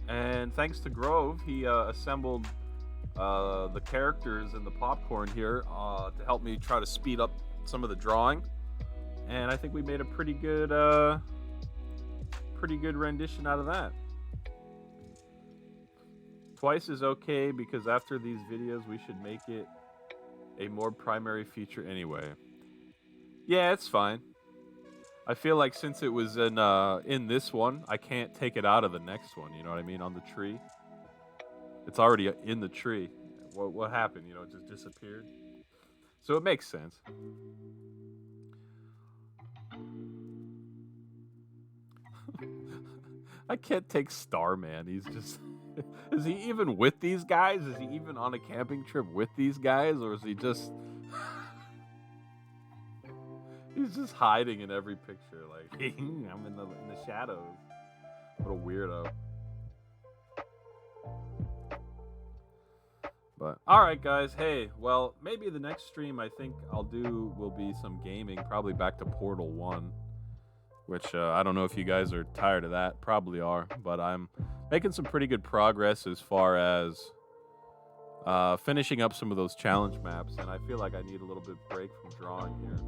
and thanks to Grove, he assembled the characters and the popcorn here to help me try to speed up some of the drawing. And I think we made a pretty good rendition out of that. Twice is okay because after these videos, we should make it a more primary feature anyway. Yeah, it's fine. I feel like since it was in this one, I can't take it out of the next one. You know what I mean? On the tree, it's already in the tree. What happened? You know, it just disappeared. So it makes sense. I can't take Starman. He's just. Is he even with these guys? Is he even on a camping trip with these guys, or is he just? He's just hiding in every picture, like I'm in the shadows. What a weirdo. But all right, guys. Hey, well, maybe the next stream I think I'll do will be some gaming, probably back to Portal 1, which I don't know if you guys are tired of that. Probably are, but I'm making some pretty good progress as far as finishing up some of those challenge maps, and I feel like I need a little bit break from drawing here.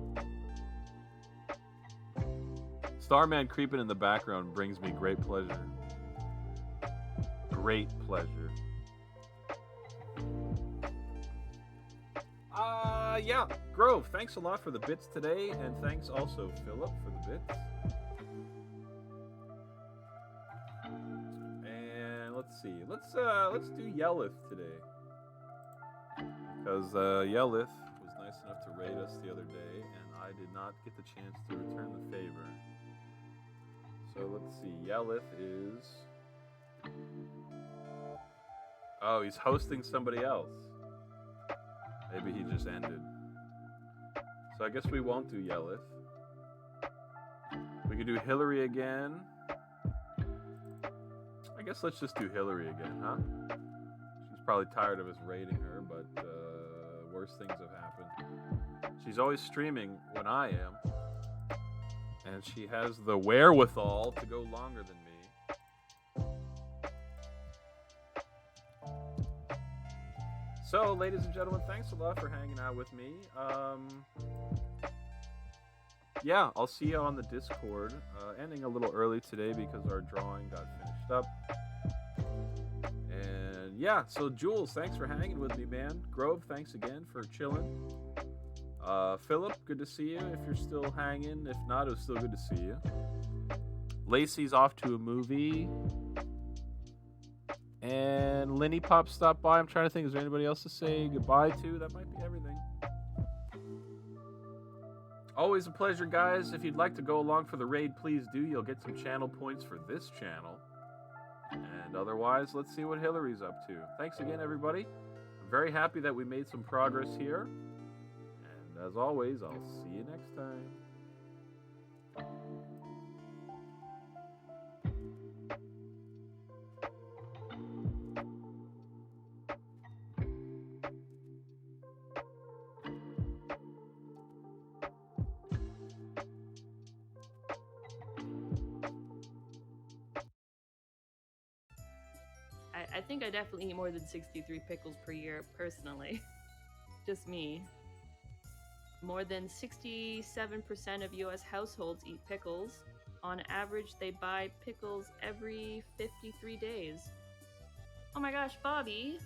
Starman creeping in the background brings me great pleasure. Great pleasure. Yeah, Grove, thanks a lot for the bits today, and thanks also, Philip, for the bits. And let's see, let's do Yellith today, because Yellith was nice enough to raid us the other day, and I did not get the chance to return the favor. So let's see, Yellith is Oh, he's hosting somebody else. Maybe he just ended. So I guess we won't do Yelith. We could do Hillary again. I guess let's just do Hillary again, huh? She's probably tired of us raiding her, but worse things have happened. She's always streaming when I am. And she has the wherewithal to go longer than me. So, ladies and gentlemen, thanks a lot for hanging out with me. Yeah, I'll see you on the Discord. Ending a little early today because our drawing got finished up. And yeah, so Jules, thanks for hanging with me, man. Grove, thanks again for chilling. Philip, good to see you if you're still hanging. If not, it was still good to see you. Lacey's off to a movie. And Linny Pop stopped by. I'm trying to think, is there anybody else to say goodbye to? That might be everything. Always a pleasure, guys. If you'd like to go along for the raid, please do. You'll get some channel points for this channel. And otherwise, let's see what Hillary's up to. Thanks again, everybody. I'm very happy that we made some progress here. And as always, I'll see you next time. I think I definitely eat more than 63 pickles per year, personally. Just me. More than 67% of US households eat pickles. On average, they buy pickles every 53 days. Oh my gosh, Bobby,